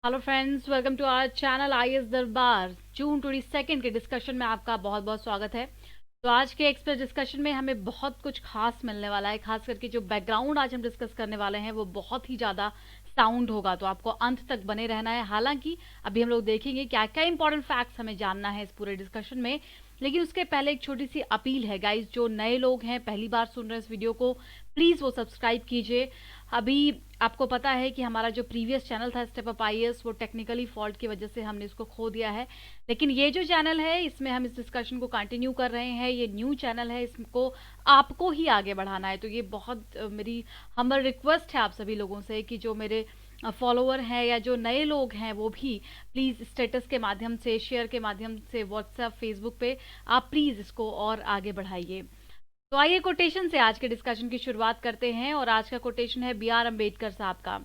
Hello friends, welcome to our channel IAS Darbar. June 22 के discussion में आपका बहुत बहुत स्वागत है। तो आज के एक्सप्रेस डिस्कशन में हमें बहुत कुछ खास मिलने वाला है। खास करके जो बैकग्राउंड आज हम डिस्कस करने वाले हैं वो बहुत ही ज़्यादा साउंड होगा, तो आपको अंत तक बने रहना है। हालांकि अभी हम लोग देखेंगे क्या क्या इंपॉर्टेंट फैक्ट्स हमें जानना है इस पूरे डिस्कशन में, लेकिन उसके पहले एक छोटी सी अपील है गाइज। जो नए लोग हैं, पहली बार सुन रहे हैं इस वीडियो को, प्लीज़ वो सब्सक्राइब कीजिए। अभी आपको पता है कि हमारा जो प्रीवियस चैनल था स्टेप अप आईएएस, वो टेक्निकली फॉल्ट की वजह से हमने इसको खो दिया है। लेकिन ये जो चैनल है इसमें हम इस डिस्कशन को कंटिन्यू कर रहे हैं। ये न्यू चैनल है, इसको आपको ही आगे बढ़ाना है। तो ये बहुत मेरी हम्बल रिक्वेस्ट है आप सभी लोगों से कि जो मेरे फॉलोअर हैं या जो नए लोग हैं वो भी प्लीज़ स्टेटस के माध्यम से, शेयर के माध्यम से, व्हाट्सएप, फेसबुक पे आप प्लीज़ इसको और आगे बढ़ाइए। तो आइए कोटेशन से आज के डिस्कशन की शुरुआत करते हैं। और आज का कोटेशन है बी आर अम्बेडकर साहब का।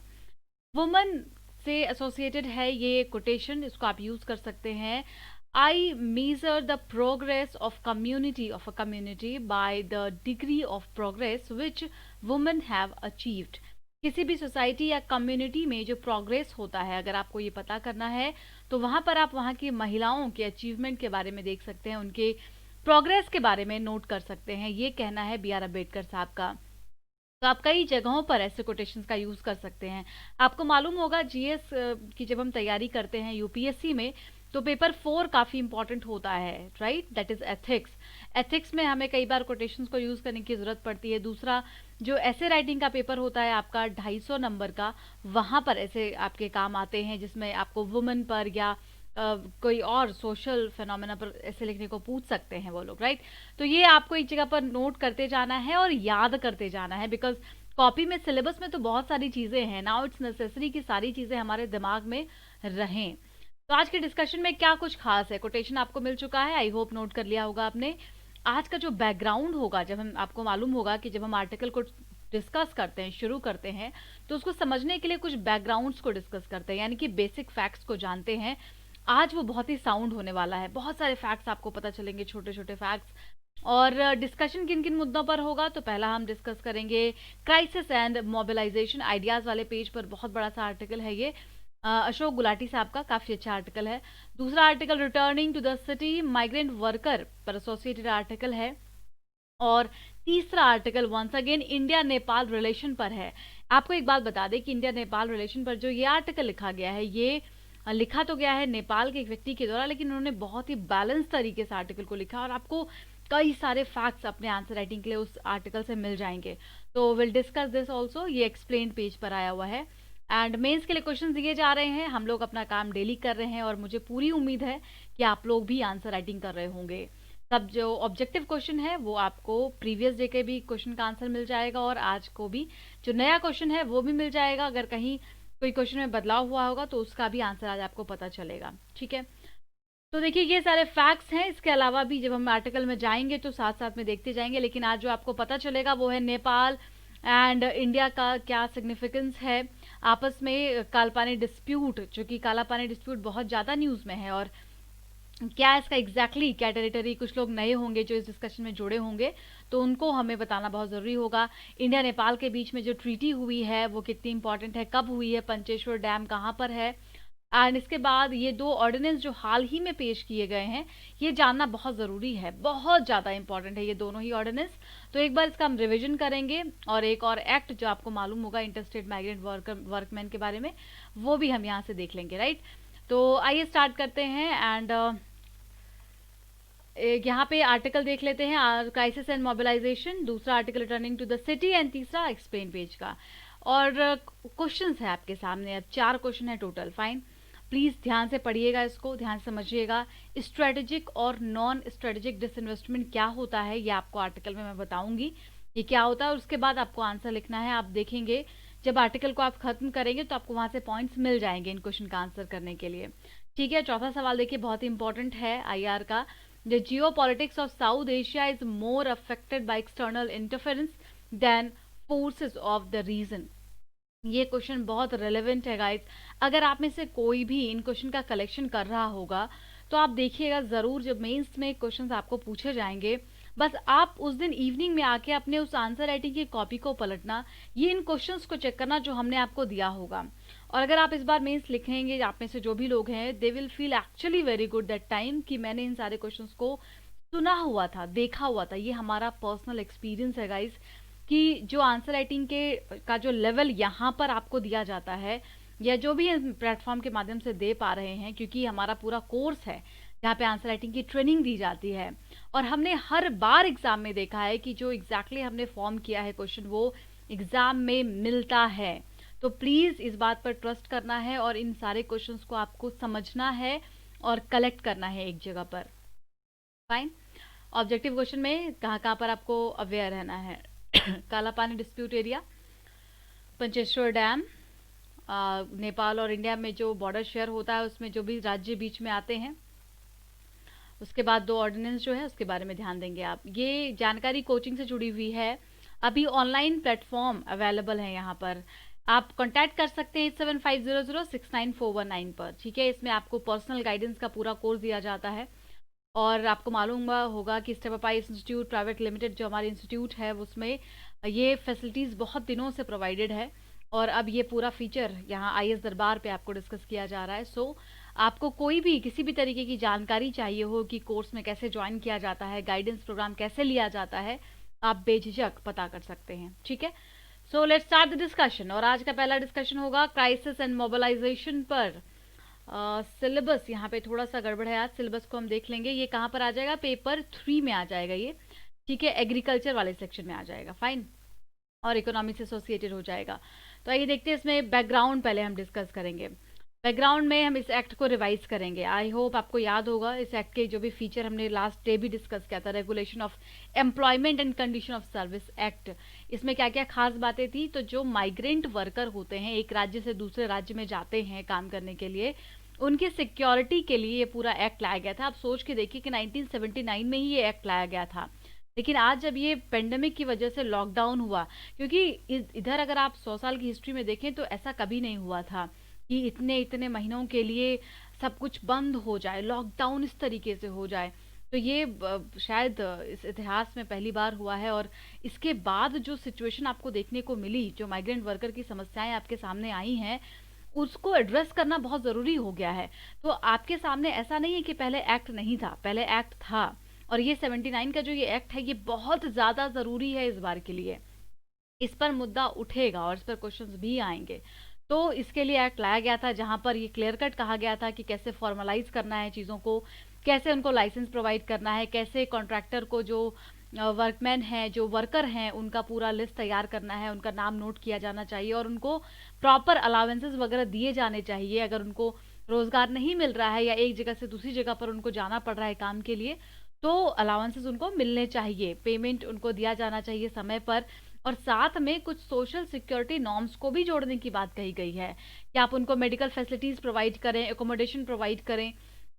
वुमन से एसोसिएटेड है ये कोटेशन, इसको आप यूज कर सकते हैं। I measure the progress of a community by the degree of progress which women have achieved. किसी भी सोसाइटी या कम्युनिटी में जो प्रोग्रेस होता है, अगर आपको ये पता करना है तो वहां पर आप वहां की महिलाओं के अचीवमेंट के बारे में देख सकते हैं, उनके प्रोग्रेस के बारे में नोट कर सकते हैं। ये कहना है बी आर अम्बेडकर साहब का। तो आप कई जगहों पर ऐसे कोटेशंस का यूज कर सकते हैं। आपको मालूम होगा जीएस की जब हम तैयारी करते हैं यूपीएससी में, तो पेपर 4 काफी इंपॉर्टेंट होता है, right? That is ethics. Ethics में हमें कई बार कोटेशंस को यूज करने की जरूरत पड़ती है। दूसरा, जो ऐसे राइटिंग का पेपर होता है आपका 250 नंबर का, वहां पर ऐसे आपके काम आते हैं जिसमें आपको वुमेन पर या कोई और सोशल फेनोमेना पर ऐसे लिखने को पूछ सकते हैं वो लोग, राइट? तो ये आपको एक जगह पर नोट करते जाना है और याद करते जाना है, बिकॉज कॉपी में, सिलेबस में तो बहुत सारी चीज़ें हैं। नाउ इट्स नेसेसरी कि सारी चीज़ें हमारे दिमाग में रहें। तो आज के डिस्कशन में क्या कुछ खास है, कोटेशन आपको मिल चुका है, आई होप नोट कर लिया होगा आपने। आज का जो बैकग्राउंड होगा, जब हम, आपको मालूम होगा कि जब हम आर्टिकल को डिस्कस करते हैं, शुरू करते हैं, तो उसको समझने के लिए कुछ बैकग्राउंड्स को डिस्कस करते हैं, यानी कि बेसिक फैक्ट्स को जानते हैं। आज वो बहुत ही साउंड होने वाला है, बहुत सारे फैक्ट्स आपको पता चलेंगे, छोटे छोटे फैक्ट्स। और डिस्कशन किन किन मुद्दों पर होगा, तो पहला हम डिस्कस करेंगे क्राइसिस एंड मोबिलाइजेशन आइडियाज वाले पेज पर। बहुत बड़ा सा आर्टिकल है ये, अशोक गुलाटी साहब का, काफी अच्छा आर्टिकल है। दूसरा article returning to the city migrant worker पर एसोसिएटेड आर्टिकल है। और तीसरा article once again India Nepal relation पर है। आपको एक बात बता दें कि इंडिया नेपाल रिलेशन पर जो ये आर्टिकल लिखा गया है, ये लिखा तो गया है नेपाल के एक व्यक्ति के द्वारा, लेकिन उन्होंने बहुत ही बैलेंस तरीके से आर्टिकल को लिखा, और आपको कई सारे फैक्ट्स अपने आंसर राइटिंग के लिए उस आर्टिकल से मिल जाएंगे। तो विल डिस्कस दिस ऑल्सो, ये एक्सप्लेन पेज पर आया हुआ है। एंड मेंस के लिए क्वेश्चन दिए जा रहे हैं, हम लोग अपना काम डेली कर रहे हैं, और मुझे पूरी उम्मीद है कि आप लोग भी आंसर राइटिंग कर रहे होंगे। सब जो ऑब्जेक्टिव क्वेश्चन है वो आपको प्रीवियस डे के भी क्वेश्चन का आंसर मिल जाएगा, और आज को भी जो नया क्वेश्चन है वो भी मिल जाएगा। अगर कहीं कोई क्वेश्चन में बदलाव हुआ होगा तो उसका भी आंसर आज आपको पता चलेगा, ठीक है? तो देखिए, ये सारे फैक्ट्स हैं। इसके अलावा भी जब हम आर्टिकल में जाएंगे तो साथ साथ में देखते जाएंगे, लेकिन आज जो आपको पता चलेगा वो है नेपाल एंड इंडिया का क्या सिग्निफिकेंस है आपस में। कालापानी डिस्प्यूट, जो कि कालापानी डिस्प्यूट बहुत ज़्यादा न्यूज़ में है, और क्या इसका एग्जैक्टली क्या टेरिटरी, कुछ लोग नए होंगे जो इस डिस्कशन में जुड़े होंगे तो उनको हमें बताना बहुत ज़रूरी होगा। इंडिया नेपाल के बीच में जो ट्रीटी हुई है वो कितनी इंपॉर्टेंट है, कब हुई है, पंचेश्वर डैम कहाँ पर है, एंड इसके बाद ये 2 ऑर्डिनेंस जो हाल ही में पेश किए गए हैं, ये जानना बहुत ज़रूरी है, बहुत ज़्यादा इंपॉर्टेंट है ये दोनों ही ऑर्डिनेंस। तो एक बार इसका हम रिविजन करेंगे, और एक और एक्ट जो आपको मालूम होगा इंटरस्टेट माइग्रेंट वर्कमैन के बारे में, वो भी हम यहाँ से देख लेंगे, राइट? तो आइए स्टार्ट करते हैं। एंड यहाँ पे आर्टिकल देख लेते हैं, क्राइसिस एंड मोबिलाइजेशन, दूसरा article returning to the city, and तीसरा एक्सप्लेन पेज का। और क्वेश्चंस है आपके सामने, अब 4 क्वेश्चन है टोटल, फाइन। प्लीज ध्यान से पढ़िएगा, इसको ध्यान से समझिएगा। स्ट्रेटेजिक और नॉन स्ट्रेटेजिक डिसइन्वेस्टमेंट क्या होता है, ये आपको आर्टिकल में मैं बताऊंगी ये क्या होता है। उसके बाद आपको आंसर लिखना है। आप देखेंगे जब आर्टिकल को आप खत्म करेंगे तो आपको वहां से पॉइंट्स मिल जाएंगे इन क्वेश्चन का आंसर करने के लिए, ठीक है? चौथा सवाल देखिए, बहुत ही इंपॉर्टेंट है आईआर का। The geopolitics of South Asia is more affected by external interference than forces of the region. ये क्वेश्चन बहुत रेलेवेंट है गाइस। अगर आप में से कोई भी इन क्वेश्चन का कलेक्शन कर रहा होगा तो आप देखिएगा ज़रूर, जब मेंस में क्वेश्चंस आपको पूछे जाएंगे बस आप उस दिन इवनिंग में आके अपने उस आंसर राइटिंग की कॉपी को पलटना, ये इन क्वेश्चंस को चेक करना जो हमने आपको दिया होगा। और अगर आप इस बार मेंस लिखेंगे, आप में से जो भी लोग हैं, they will feel actually very good that time कि मैंने इन सारे क्वेश्चंस को सुना हुआ था, देखा हुआ था। ये हमारा पर्सनल एक्सपीरियंस है गाइस, कि जो आंसर राइटिंग के का जो लेवल यहाँ पर आपको दिया जाता है, या जो भी प्लेटफॉर्म के माध्यम से दे पा रहे हैं, क्योंकि हमारा पूरा कोर्स है जहाँ पे आंसर राइटिंग की ट्रेनिंग दी जाती है, और हमने हर बार एग्जाम में देखा है कि जो एग्जैक्टली हमने फॉर्म किया है क्वेश्चन, वो एग्जाम में मिलता है। तो प्लीज इस बात पर ट्रस्ट करना है और इन सारे क्वेश्चंस को आपको समझना है और कलेक्ट करना है एक जगह पर। फाइन। ऑब्जेक्टिव क्वेश्चन में कहाँ कहाँ पर आपको अवेयर रहना है। काला पानी dispute area, Pancheshwar dam, Nepal और इंडिया में जो बॉर्डर शेयर होता है उसमें जो भी राज्य बीच में आते हैं, उसके बाद 2 ऑर्डिनेंस जो है उसके बारे में ध्यान देंगे आप। ये जानकारी कोचिंग से जुड़ी हुई है, अभी ऑनलाइन प्लेटफॉर्म अवेलेबल है यहाँ पर, आप कांटेक्ट कर सकते हैं 8750069419 पर। ठीक है, इसमें आपको पर्सनल गाइडेंस का पूरा कोर्स दिया जाता है, और आपको मालूम होगा कि step up IAS institute private limited जो हमारी इंस्टीट्यूट है, उसमें ये फैसिलिटीज़ बहुत दिनों से प्रोवाइडेड है, और अब ये पूरा फीचर यहाँ आईएएस दरबार पे आपको डिस्कस किया जा रहा है। सो आपको कोई भी किसी भी तरीके की जानकारी चाहिए हो कि कोर्स में कैसे ज्वाइन किया जाता है, गाइडेंस प्रोग्राम कैसे लिया जाता है, आप बेझिझक पता कर सकते हैं। ठीक है, so let's start the discussion. और आज का पहला डिस्कशन होगा क्राइसिस एंड मोबिलाइजेशन पर। सिलेबस यहाँ पे थोड़ा सा गड़बड़ है, आज सिलेबस को हम देख लेंगे। ये कहाँ पर आ जाएगा, पेपर 3 में आ जाएगा ये। ठीक है, एग्रीकल्चर वाले सेक्शन में आ जाएगा। फाइन, और इकोनॉमी से एसोसिएटेड हो जाएगा। तो आइए देखते हैं, इसमें बैकग्राउंड पहले हम डिस्कस करेंगे। बैकग्राउंड में हम इस एक्ट को रिवाइज करेंगे। आई होप आपको याद होगा इस एक्ट के जो भी फीचर हमने लास्ट डे भी डिस्कस किया था, regulation of employment and condition of service act. इसमें क्या क्या खास बातें थी, तो जो माइग्रेंट वर्कर होते हैं, एक राज्य से दूसरे राज्य में जाते हैं काम करने के लिए, उनकी सिक्योरिटी के लिए ये पूरा एक्ट लाया गया था। आप सोच के देखिए कि 1979 में ही ये एक्ट लाया गया था, लेकिन आज जब ये पेंडेमिक की वजह से लॉकडाउन हुआ, क्योंकि इधर अगर आप 100 साल की हिस्ट्री में देखें तो ऐसा कभी नहीं हुआ था कि इतने इतने महीनों के लिए सब कुछ बंद हो जाए, लॉकडाउन इस तरीके से हो जाए। तो ये शायद इस इतिहास में पहली बार हुआ है। और इसके बाद जो सिचुएशन आपको देखने को मिली, जो माइग्रेंट वर्कर की समस्याएं आपके सामने आई हैं, उसको एड्रेस करना बहुत ज़रूरी हो गया है। तो आपके सामने ऐसा नहीं है कि पहले एक्ट नहीं था, पहले एक्ट था, और ये 79 का जो ये एक्ट है, ये बहुत ज़्यादा ज़रूरी है इस बार के लिए। इस पर मुद्दा उठेगा और इस पर क्वेश्चंस भी आएंगे। तो इसके लिए एक्ट लाया गया था, जहां पर ये क्लियर कट कहा गया था कि कैसे फॉर्मलाइज करना है चीज़ों को, कैसे उनको लाइसेंस प्रोवाइड करना है, कैसे कॉन्ट्रैक्टर को जो वर्कमैन हैं, जो वर्कर हैं, उनका पूरा लिस्ट तैयार करना है, उनका नाम नोट किया जाना चाहिए, और उनको प्रॉपर अलाउंसेस वगैरह दिए जाने चाहिए। अगर उनको रोजगार नहीं मिल रहा है या एक जगह से दूसरी जगह पर उनको जाना पड़ रहा है काम के लिए, तो अलाउंसेस उनको मिलने चाहिए, पेमेंट उनको दिया जाना चाहिए समय पर। और साथ में कुछ सोशल सिक्योरिटी नॉर्म्स को भी जोड़ने की बात कही गई है कि आप उनको मेडिकल फैसिलिटीज प्रोवाइड करें, एकोमोडेशन प्रोवाइड करें।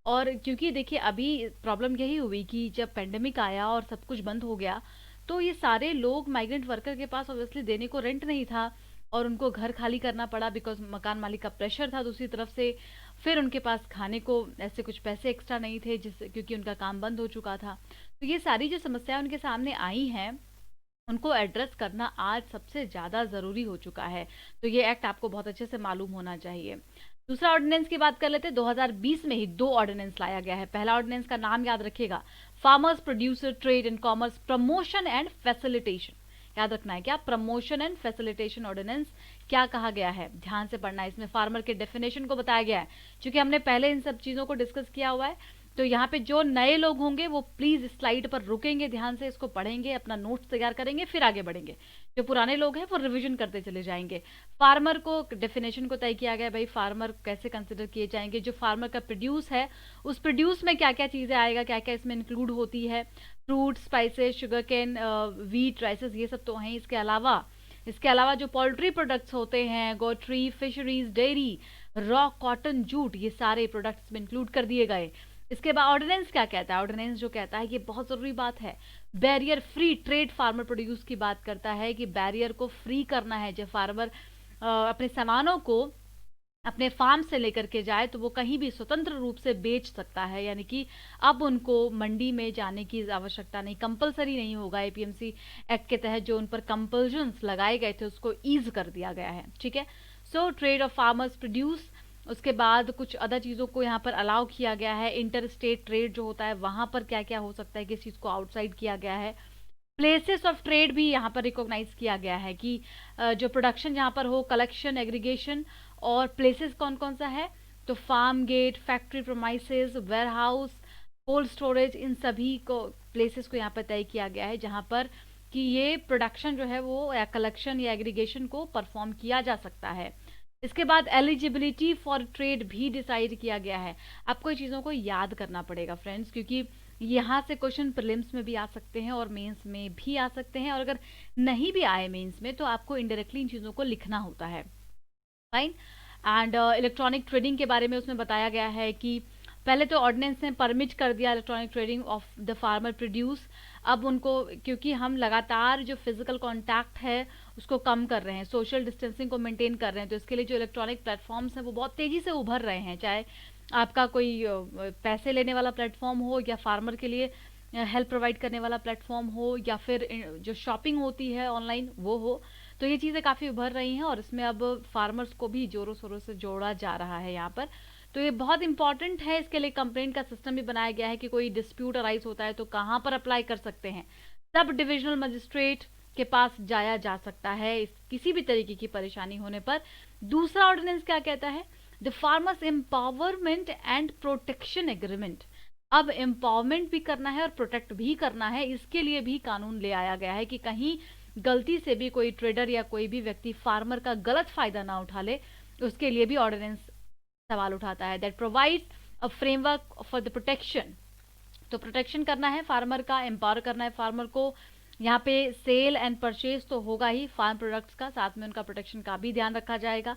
और क्योंकि देखिए अभी प्रॉब्लम यही हुई कि जब पेंडेमिक आया और सब कुछ बंद हो गया, तो ये सारे लोग, माइग्रेंट वर्कर के पास ऑब्वियसली देने को रेंट नहीं था, और उनको घर खाली करना पड़ा बिकॉज मकान मालिक का प्रेशर था दूसरी तरफ से। फिर उनके पास खाने को ऐसे कुछ पैसे एक्स्ट्रा नहीं थे, जिससे क्योंकि उनका काम बंद हो चुका था। तो ये सारी जो समस्याएं उनके सामने आई हैं, उनको एड्रेस करना आज सबसे ज़्यादा ज़रूरी हो चुका है। तो ये एक्ट आपको बहुत अच्छे से मालूम होना चाहिए। दूसरा ऑर्डिनेंस की बात कर लेते हैं। 2020 में ही 2 ऑर्डिनेंस लाया गया है। पहला ऑर्डिनेंस का नाम याद रखिएगा, farmers producer trade and commerce promotion and facilitation. याद रखना है क्या, प्रमोशन एंड फैसिलिटेशन ऑर्डिनेंस। क्या कहा गया है, ध्यान से पढ़ना है। इसमें फार्मर के डेफिनेशन को बताया गया है, क्योंकि हमने पहले इन सब चीज़ों को डिस्कस किया हुआ है। तो यहाँ पे जो नए लोग होंगे वो प्लीज स्लाइड पर रुकेंगे, ध्यान से इसको पढ़ेंगे, अपना नोट्स तैयार करेंगे, फिर आगे बढ़ेंगे। जो पुराने लोग हैं वो रिवीजन करते चले जाएंगे। फार्मर को डेफिनेशन को तय किया गया, भाई फार्मर कैसे कंसिडर किए जाएंगे, जो फार्मर का प्रोड्यूस है उस प्रोड्यूस में क्या क्या चीज़ें आएगा, क्या क्या इसमें इंक्लूड होती है, fruit, spices, sugar cane, wheat, rices, ये सब तो हैं। इसके अलावा जो पोल्ट्री प्रोडक्ट्स होते हैं, गोट्री, fisheries, dairy, raw cotton, jute, ये सारे प्रोडक्ट्स में इंक्लूड कर दिए गए। इसके बाद ऑर्डिनेंस क्या कहता है, ऑर्डिनेंस जो कहता है, ये बहुत जरूरी बात है, barrier free trade farmer produce की बात करता है कि बैरियर को फ्री करना है। जब फार्मर अपने सामानों को अपने फार्म से लेकर के जाए तो वो कहीं भी स्वतंत्र रूप से बेच सकता है, यानी कि अब उनको मंडी में जाने की आवश्यकता नहीं, कंपलसरी नहीं होगा। एपीएमसी एक्ट के तहत जो उन पर कंपल्शंस लगाए गए थे उसको ईज कर दिया गया है, ठीक है। So trade off farmers produce, उसके बाद कुछ अदर चीज़ों को यहाँ पर अलाउ किया गया है। इंटर स्टेट ट्रेड जो होता है वहाँ पर क्या क्या हो सकता है, किस चीज़ को आउटसाइड किया गया है। प्लेसेस ऑफ ट्रेड भी यहाँ पर रिकॉग्नाइज किया गया है कि जो प्रोडक्शन जहाँ पर हो, कलेक्शन, एग्रीगेशन, और प्लेसेस कौन कौन सा है, तो farm gate, factory premises, warehouse, cold storage, इन सभी को प्लेसेस को यहाँ पर तय किया गया है जहाँ पर कि ये प्रोडक्शन जो है वो या कलेक्शन या एग्रीगेशन को परफॉर्म किया जा सकता है। इसके बाद एलिजिबिलिटी फॉर ट्रेड भी डिसाइड किया गया है। आपको ये चीज़ों को याद करना पड़ेगा फ्रेंड्स, क्योंकि यहाँ से क्वेश्चन प्रीलिम्स में भी आ सकते हैं और मेंस में भी आ सकते हैं, और अगर नहीं भी आए मेंस में तो आपको इनडायरेक्टली इन चीज़ों को लिखना होता है। फाइन। एंड इलेक्ट्रॉनिक ट्रेडिंग के बारे में उसमें बताया गया है कि पहले तो ऑर्डिनेंस ने परमिट कर दिया electronic trading of the farmer produce. अब उनको, क्योंकि हम लगातार जो फिजिकल कांटेक्ट है उसको कम कर रहे हैं, सोशल डिस्टेंसिंग को मेंटेन कर रहे हैं, तो इसके लिए जो इलेक्ट्रॉनिक प्लेटफॉर्म्स हैं वो बहुत तेज़ी से उभर रहे हैं। चाहे आपका कोई पैसे लेने वाला प्लेटफॉर्म हो, या फार्मर के लिए हेल्प प्रोवाइड करने वाला प्लेटफॉर्म हो, या फिर जो शॉपिंग होती है ऑनलाइन वो हो, तो ये चीज़ें काफ़ी उभर रही हैं और इसमें अब फार्मर्स को भी जोरों शोरों से जोड़ा जा रहा है यहाँ पर। तो ये बहुत इंपॉर्टेंट है। इसके लिए कंप्लेंट का सिस्टम भी बनाया गया है कि कोई डिस्प्यूट अराइज होता है तो कहाँ पर अप्लाई कर सकते हैं। सब डिविजनल मजिस्ट्रेट के पास जाया जा सकता है किसी भी तरीके की परेशानी होने पर। दूसरा ऑर्डिनेंस क्या कहता है, the farmers empowerment and protection agreement. अब एम्पावरमेंट भी करना है और प्रोटेक्ट भी करना है, इसके लिए भी कानून ले आया गया है कि कहीं गलती से भी कोई ट्रेडर या कोई भी व्यक्ति फार्मर का गलत फायदा ना उठा ले, उसके लिए भी ऑर्डिनेंस सवाल उठाता है। That provides a framework for the protection. तो प्रोटेक्शन करना है फार्मर का, एम्पावर करना है फार्मर को। यहाँ पे सेल एंड परचेज तो होगा ही फार्म प्रोडक्ट्स का, साथ में उनका प्रोटेक्शन का भी ध्यान रखा जाएगा।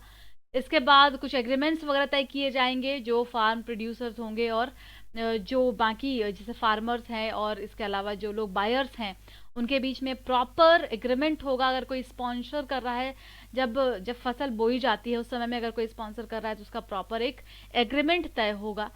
इसके बाद कुछ एग्रीमेंट्स वगैरह तय किए जाएंगे जो फार्म प्रोड्यूसर्स होंगे और जो बाकी जैसे फार्मर्स हैं और इसके अलावा जो लोग बायर्स हैं उनके बीच में प्रॉपर एग्रीमेंट होगा। अगर कोई स्पॉन्सर कर रहा है, जब जब फसल बोई जाती है उस समय में अगर कोई स्पॉन्सर कर रहा है तो उसका प्रॉपर एक एग्रीमेंट तय होगा।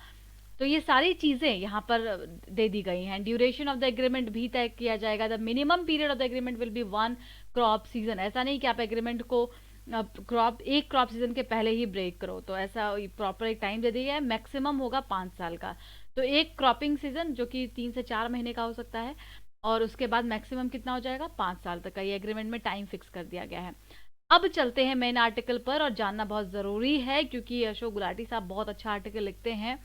तो ये सारी चीज़ें यहाँ पर दे दी गई हैं। ड्यूरेशन ऑफ द एग्रीमेंट भी तय किया जाएगा। The minimum period of the agreement will be 1 crop season. ऐसा नहीं कि आप एग्रीमेंट को एक क्रॉप सीजन के पहले ही ब्रेक करो, तो ऐसा प्रॉपर एक टाइम दे दिया है। मैक्सिमम होगा 5 साल का, तो एक क्रॉपिंग सीजन जो कि 3 से 4 महीने का हो सकता है, और उसके बाद मैक्सिमम कितना हो जाएगा, 5 साल तक का। ये एग्रीमेंट में टाइम फिक्स कर दिया गया है। अब चलते हैं मेन आर्टिकल पर, और जानना बहुत ज़रूरी है क्योंकि अशोक गुलाटी साहब बहुत अच्छा आर्टिकल लिखते हैं।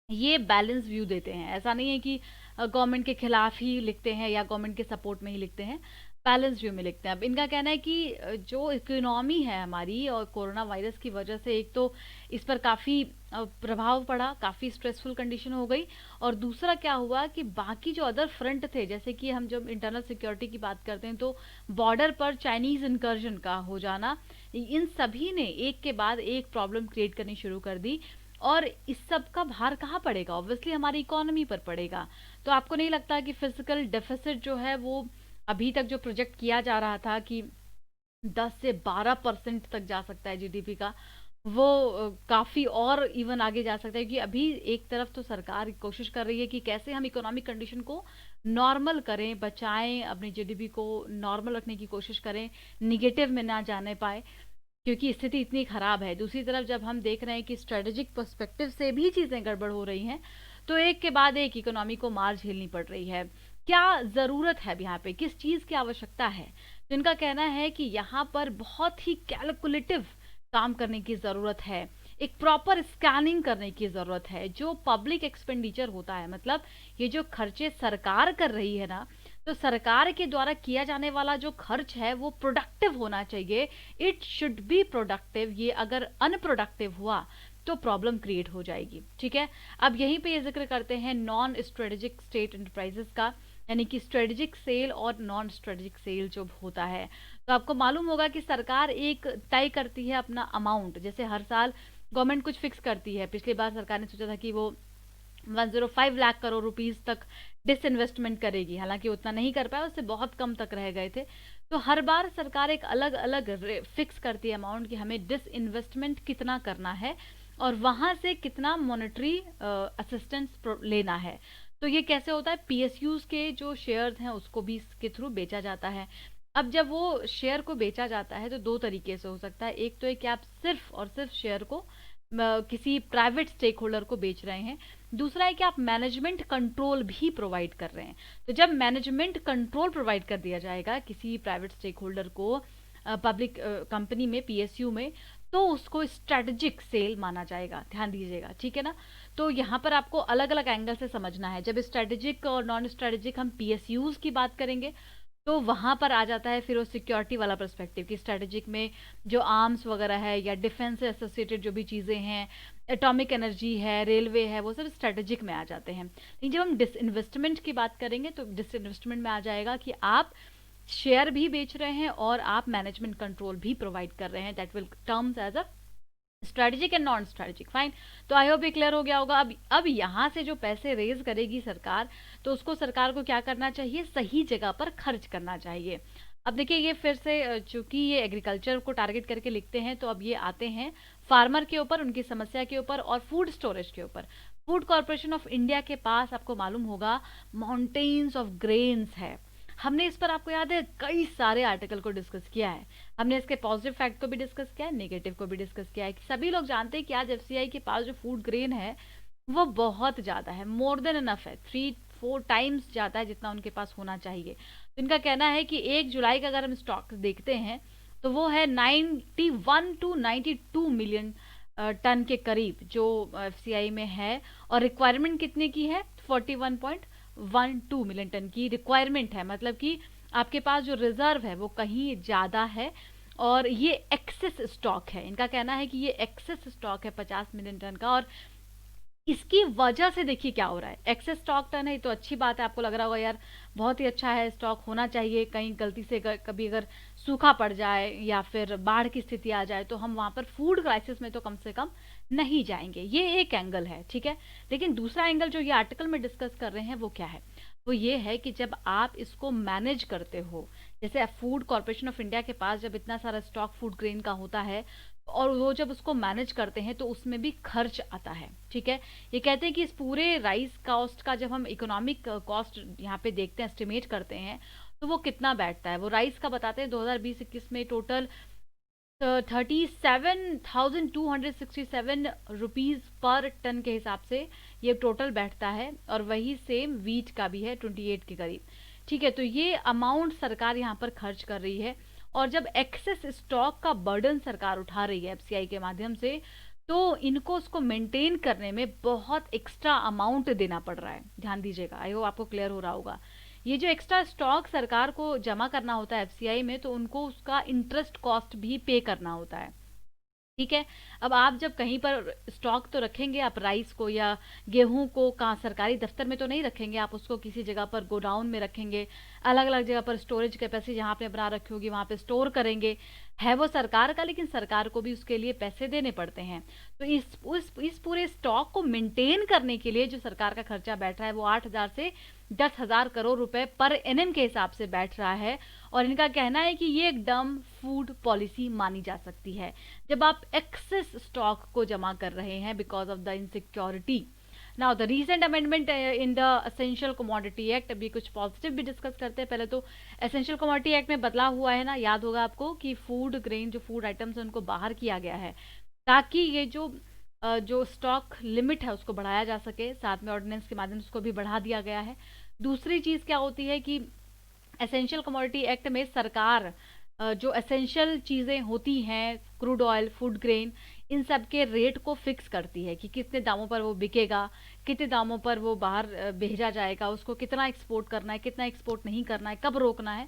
ये बैलेंस व्यू देते हैं, ऐसा नहीं है कि गवर्नमेंट के खिलाफ ही लिखते हैं या गवर्नमेंट के सपोर्ट में ही लिखते हैं, बैलेंस व्यू में लिखते हैं। अब इनका कहना है कि जो इकोनॉमी है हमारी और कोरोना वायरस की वजह से एक तो इस पर काफ़ी प्रभाव पड़ा, काफ़ी स्ट्रेसफुल कंडीशन हो गई, और दूसरा क्या हुआ कि बाकी जो अदर फ्रंट थे, जैसे कि हम जब इंटरनल सिक्योरिटी की बात करते हैं तो बॉर्डर पर चाइनीज़ इनकर्जन का हो जाना, इन सभी ने एक के बाद एक प्रॉब्लम क्रिएट करनी शुरू कर दी। और इस सब का भार कहाँ पड़ेगा, ऑब्वियसली हमारी इकोनॉमी पर पड़ेगा। तो आपको नहीं लगता कि फिजिकल डेफिसिट जो है वो अभी तक जो प्रोजेक्ट किया जा रहा था कि 10 से 12% तक जा सकता है जीडीपी का, वो काफ़ी और इवन आगे जा सकता है, क्योंकि अभी एक तरफ तो सरकार कोशिश कर रही है कि कैसे हम इकोनॉमिक कंडीशन को नॉर्मल करें, बचाएं, अपनी जीडीपी को नॉर्मल रखने की कोशिश करें, निगेटिव में ना जाने पाए, क्योंकि स्थिति इतनी खराब है। दूसरी तरफ जब हम देख रहे हैं कि स्ट्रेटेजिक पर्सपेक्टिव से भी चीज़ें गड़बड़ हो रही हैं, तो एक के बाद एक इकोनॉमी को मार झेलनी पड़ रही है। क्या ज़रूरत है अब यहाँ पे, किस चीज़ की आवश्यकता है, तो इनका कहना है कि यहाँ पर बहुत ही कैलकुलेटिव काम करने की ज़रूरत है, एक प्रॉपर स्कैनिंग करने की ज़रूरत है। जो पब्लिक एक्सपेंडिचर होता है, मतलब ये जो खर्चे सरकार कर रही है ना, तो सरकार के द्वारा किया जाने वाला जो खर्च है वो प्रोडक्टिव होना चाहिए। It should be productive. ये अगर अनप्रोडक्टिव हुआ तो प्रॉब्लम क्रिएट हो जाएगी, ठीक है। अब यहीं पे ये जिक्र करते हैं नॉन स्ट्रेटेजिक स्टेट एंटरप्राइजेस का, यानी कि स्ट्रेटेजिक सेल और नॉन स्ट्रेटेजिक सेल जो होता है। तो आपको मालूम होगा कि सरकार एक तय करती है अपना अमाउंट, जैसे हर साल गवर्नमेंट कुछ फिक्स करती है। पिछली बार सरकार ने सोचा था कि वो 105 लाख करोड़ रुपीस तक डिसइन्वेस्टमेंट करेगी, हालांकि उतना नहीं कर पाया, उससे बहुत कम तक रह गए थे। तो हर बार सरकार एक अलग अलग फिक्स करती है अमाउंट कि हमें डिसइन्वेस्टमेंट कितना करना है और वहां से कितना मॉनेटरी असिस्टेंस लेना है। तो ये कैसे होता है, पीएसयूज के जो शेयर्स हैं उसको भी इसके थ्रू बेचा जाता है। अब जब वो शेयर को बेचा जाता है तो दो तरीके से हो सकता है, एक तो है कि आप सिर्फ और सिर्फ शेयर को किसी प्राइवेट स्टेक होल्डर को बेच रहे हैं, दूसरा है कि आप मैनेजमेंट कंट्रोल भी प्रोवाइड कर रहे हैं। तो जब मैनेजमेंट कंट्रोल प्रोवाइड कर दिया जाएगा किसी प्राइवेट स्टेक होल्डर को पब्लिक कंपनी में, पीएसयू में, तो उसको स्ट्रेटेजिक सेल माना जाएगा। ध्यान दीजिएगा, ठीक है ना। तो यहाँ पर आपको अलग अलग एंगल से समझना है। जब स्ट्रेटेजिक और नॉन स्ट्रेटेजिक हम पीएसयूज की बात करेंगे तो वहां पर आ जाता है फिर वो सिक्योरिटी वाला पर्सपेक्टिव कि स्ट्रेटेजिक में जो आर्म्स वगैरह है या डिफेंस से एसोसिएटेड जो भी चीज़ें हैं, एटॉमिक एनर्जी है, रेलवे है, वो सब स्ट्रेटेजिक में आ जाते हैं। लेकिन जब हम डिसइन्वेस्टमेंट की बात करेंगे तो डिसइन्वेस्टमेंट में आ जाएगा कि आप शेयर भी बेच रहे हैं और आप मैनेजमेंट कंट्रोल भी प्रोवाइड कर रहे हैं। That will terms as a strategic and non strategic. Fine. तो आई होप ये क्लियर हो गया होगा। अब यहाँ से जो पैसे रेज करेगी सरकार, तो उसको सरकार को क्या करना चाहिए, सही जगह पर खर्च करना चाहिए। अब देखिए ये फिर से चूंकि ये एग्रीकल्चर को टारगेट करके लिखते हैं तो अब ये आते हैं फार्मर के ऊपर, उनकी समस्या के ऊपर और फूड स्टोरेज के ऊपर। फूड कॉरपोरेशन ऑफ इंडिया के पास आपको मालूम होगा माउंटेन्स ऑफ ग्रेन्स है। हमने इस पर, आपको याद है, कई सारे आर्टिकल को डिस्कस किया है। हमने इसके पॉजिटिव फैक्ट को भी डिस्कस किया है, नेगेटिव को भी डिस्कस किया है। कि सभी लोग जानते हैं कि आज एफसीआई के पास जो फूड ग्रेन है वो बहुत ज़्यादा है, मोर देन इनफ है, 3-4 टाइम्स ज़्यादा है जितना उनके पास होना चाहिए। तो इनका कहना है कि 1 जुलाई का अगर हम स्टॉक देखते हैं तो वो है 91 to 92 मिलियन टन के करीब जो एफसीआई में है। और रिक्वायरमेंट कितने की है, 41.12 मिलियन टन की रिक्वायरमेंट है। मतलब कि आपके पास जो रिजर्व है वो कहीं ज़्यादा है और ये एक्सेस स्टॉक है। इनका कहना है कि ये एक्सेस स्टॉक है 50 मिलियन टन का। और इसकी वजह से देखिए क्या हो रहा है, एक्सेस स्टॉक टर्न है, ये तो अच्छी बात है, आपको लग रहा होगा यार बहुत ही अच्छा है, स्टॉक होना चाहिए, कहीं गलती से कभी अगर सूखा पड़ जाए या फिर बाढ़ की स्थिति आ जाए तो हम वहां पर फूड क्राइसिस में तो कम से कम नहीं जाएंगे। ये एक एंगल है, ठीक है। लेकिन दूसरा एंगल जो ये आर्टिकल में डिस्कस कर रहे हैं वो क्या है, वो ये है कि जब आप इसको मैनेज करते हो, जैसे फूड कॉर्पोरेशन ऑफ इंडिया के पास जब इतना सारा स्टॉक फूड ग्रेन का होता है और वो जब उसको मैनेज करते हैं तो उसमें भी खर्च आता है, ठीक है। ये कहते हैं कि इस पूरे राइस कॉस्ट का जब हम इकोनॉमिक कॉस्ट यहाँ पे देखते हैं, एस्टिमेट करते हैं, तो वो कितना बैठता है। वो राइस का बताते हैं 2020-21 में टोटल 37,267 रुपीज़ पर टन के हिसाब से ये टोटल बैठता है। और वही सेम वीट का भी है 28 के करीब, ठीक है। तो ये अमाउंट सरकार यहाँ पर खर्च कर रही है। और जब एक्सेस स्टॉक का बर्डन सरकार उठा रही है एफसीआई के माध्यम से, तो इनको उसको मेंटेन करने में बहुत एक्स्ट्रा अमाउंट देना पड़ रहा है। ध्यान दीजिएगा, आई होप आपको क्लियर हो रहा होगा। ये जो एक्स्ट्रा स्टॉक सरकार को जमा करना होता है एफसीआई में, तो उनको उसका इंटरेस्ट कॉस्ट भी पे करना होता है, ठीक है। अब आप जब कहीं पर स्टॉक तो रखेंगे, आप राइस को या गेहूं को कहाँ सरकारी दफ्तर में तो नहीं रखेंगे, आप उसको किसी जगह पर गोडाउन में रखेंगे, अलग अलग जगह पर स्टोरेज कैपेसिटी जहाँ आपने बना रखी होगी वहाँ पे स्टोर करेंगे। है वो सरकार का, लेकिन सरकार को भी उसके लिए पैसे देने पड़ते हैं। तो इस पूरे स्टॉक को मेंटेन करने के लिए जो सरकार का खर्चा बैठ रहा है वो 8,000 से 10,000 करोड़ रुपए पर एनएम के हिसाब से बैठ रहा है। और इनका कहना है कि ये एकदम फूड पॉलिसी मानी जा सकती है जब आप एक्सेस स्टॉक को जमा कर रहे हैं because of the insecurity. Now the recent amendment in the essential commodity act, अभी कुछ पॉजिटिव भी डिस्कस करते हैं। पहले तो एसेंशियल कमोडिटी एक्ट में बदलाव हुआ है ना, याद होगा आपको कि फूड ग्रेन जो फूड आइटम्स हैं उनको बाहर किया गया है ताकि ये जो स्टॉक लिमिट है उसको बढ़ाया जा सके। साथ में ऑर्डिनेंस के माध्यम से उसको भी बढ़ा दिया गया है। दूसरी चीज़ क्या होती है कि एसेंशियल कमोडिटी एक्ट में सरकार जो एसेंशियल चीज़ें होती हैं, क्रूड ऑयल, फूड ग्रेन, इन सब के रेट को फिक्स करती है कि कितने दामों पर वो बिकेगा, कितने दामों पर वो बाहर भेजा जाएगा, उसको कितना एक्सपोर्ट करना है, कितना एक्सपोर्ट नहीं करना है, कब रोकना है।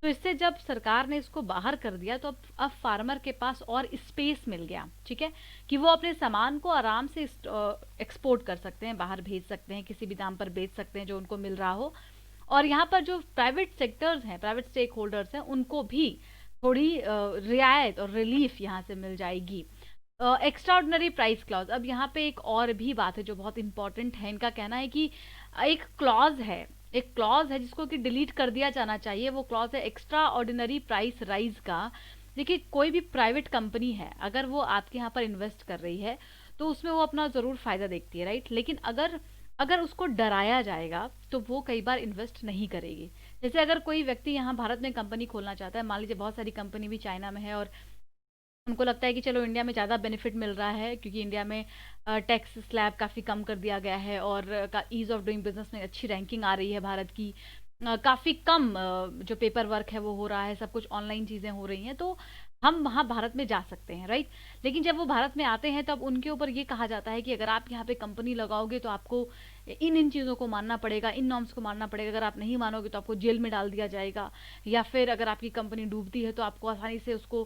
तो इससे जब सरकार ने इसको बाहर कर दिया तो अब फार्मर के पास और स्पेस मिल गया, ठीक है, कि वो अपने सामान को आराम से एक्सपोर्ट कर सकते हैं, बाहर भेज सकते हैं, किसी भी दाम पर बेच सकते हैं जो उनको मिल रहा हो। और यहाँ पर जो प्राइवेट सेक्टर्स हैं, प्राइवेट स्टेक होल्डर्स हैं, उनको भी थोड़ी रियायत और रिलीफ यहाँ से मिल जाएगी। एक्स्ट्रा ऑर्डिनरी प्राइस क्लॉज, अब यहाँ पे एक और भी बात है जो बहुत इंपॉर्टेंट है। इनका कहना है कि एक क्लॉज है एक क्लॉज है जिसको कि डिलीट कर दिया जाना चाहिए। वो क्लॉज है एक्स्ट्रा ऑर्डिनरी प्राइस राइज का। देखिए, कोई भी प्राइवेट कंपनी है, अगर वो आपके यहाँ पर इन्वेस्ट कर रही है तो उसमें वो अपना ज़रूर फायदा देखती है, राइट। लेकिन अगर अगर उसको डराया जाएगा तो वो कई बार इन्वेस्ट नहीं करेगी। जैसे अगर कोई व्यक्ति यहाँ भारत में कंपनी खोलना चाहता है, मान लीजिए बहुत सारी कंपनी भी चाइना में है और उनको लगता है कि चलो इंडिया में ज़्यादा बेनिफिट मिल रहा है क्योंकि इंडिया में टैक्स स्लैब काफ़ी कम कर दिया गया है और का ईज़ ऑफ डूइंग बिजनेस में अच्छी रैंकिंग आ रही है भारत की। काफ़ी कम जो पेपर वर्क है वो हो रहा है, सब कुछ ऑनलाइन चीज़ें हो रही हैं, तो हम वहाँ भारत में जा सकते हैं, राइट। लेकिन जब वो भारत में आते हैं तब उनके ऊपर ये कहा जाता है कि अगर आप यहाँ पे कंपनी लगाओगे तो आपको इन इन चीज़ों को मानना पड़ेगा, इन नॉर्म्स को मानना पड़ेगा। अगर आप नहीं मानोगे तो आपको जेल में डाल दिया जाएगा, या फिर अगर आपकी कंपनी डूबती है तो आपको आसानी से उसको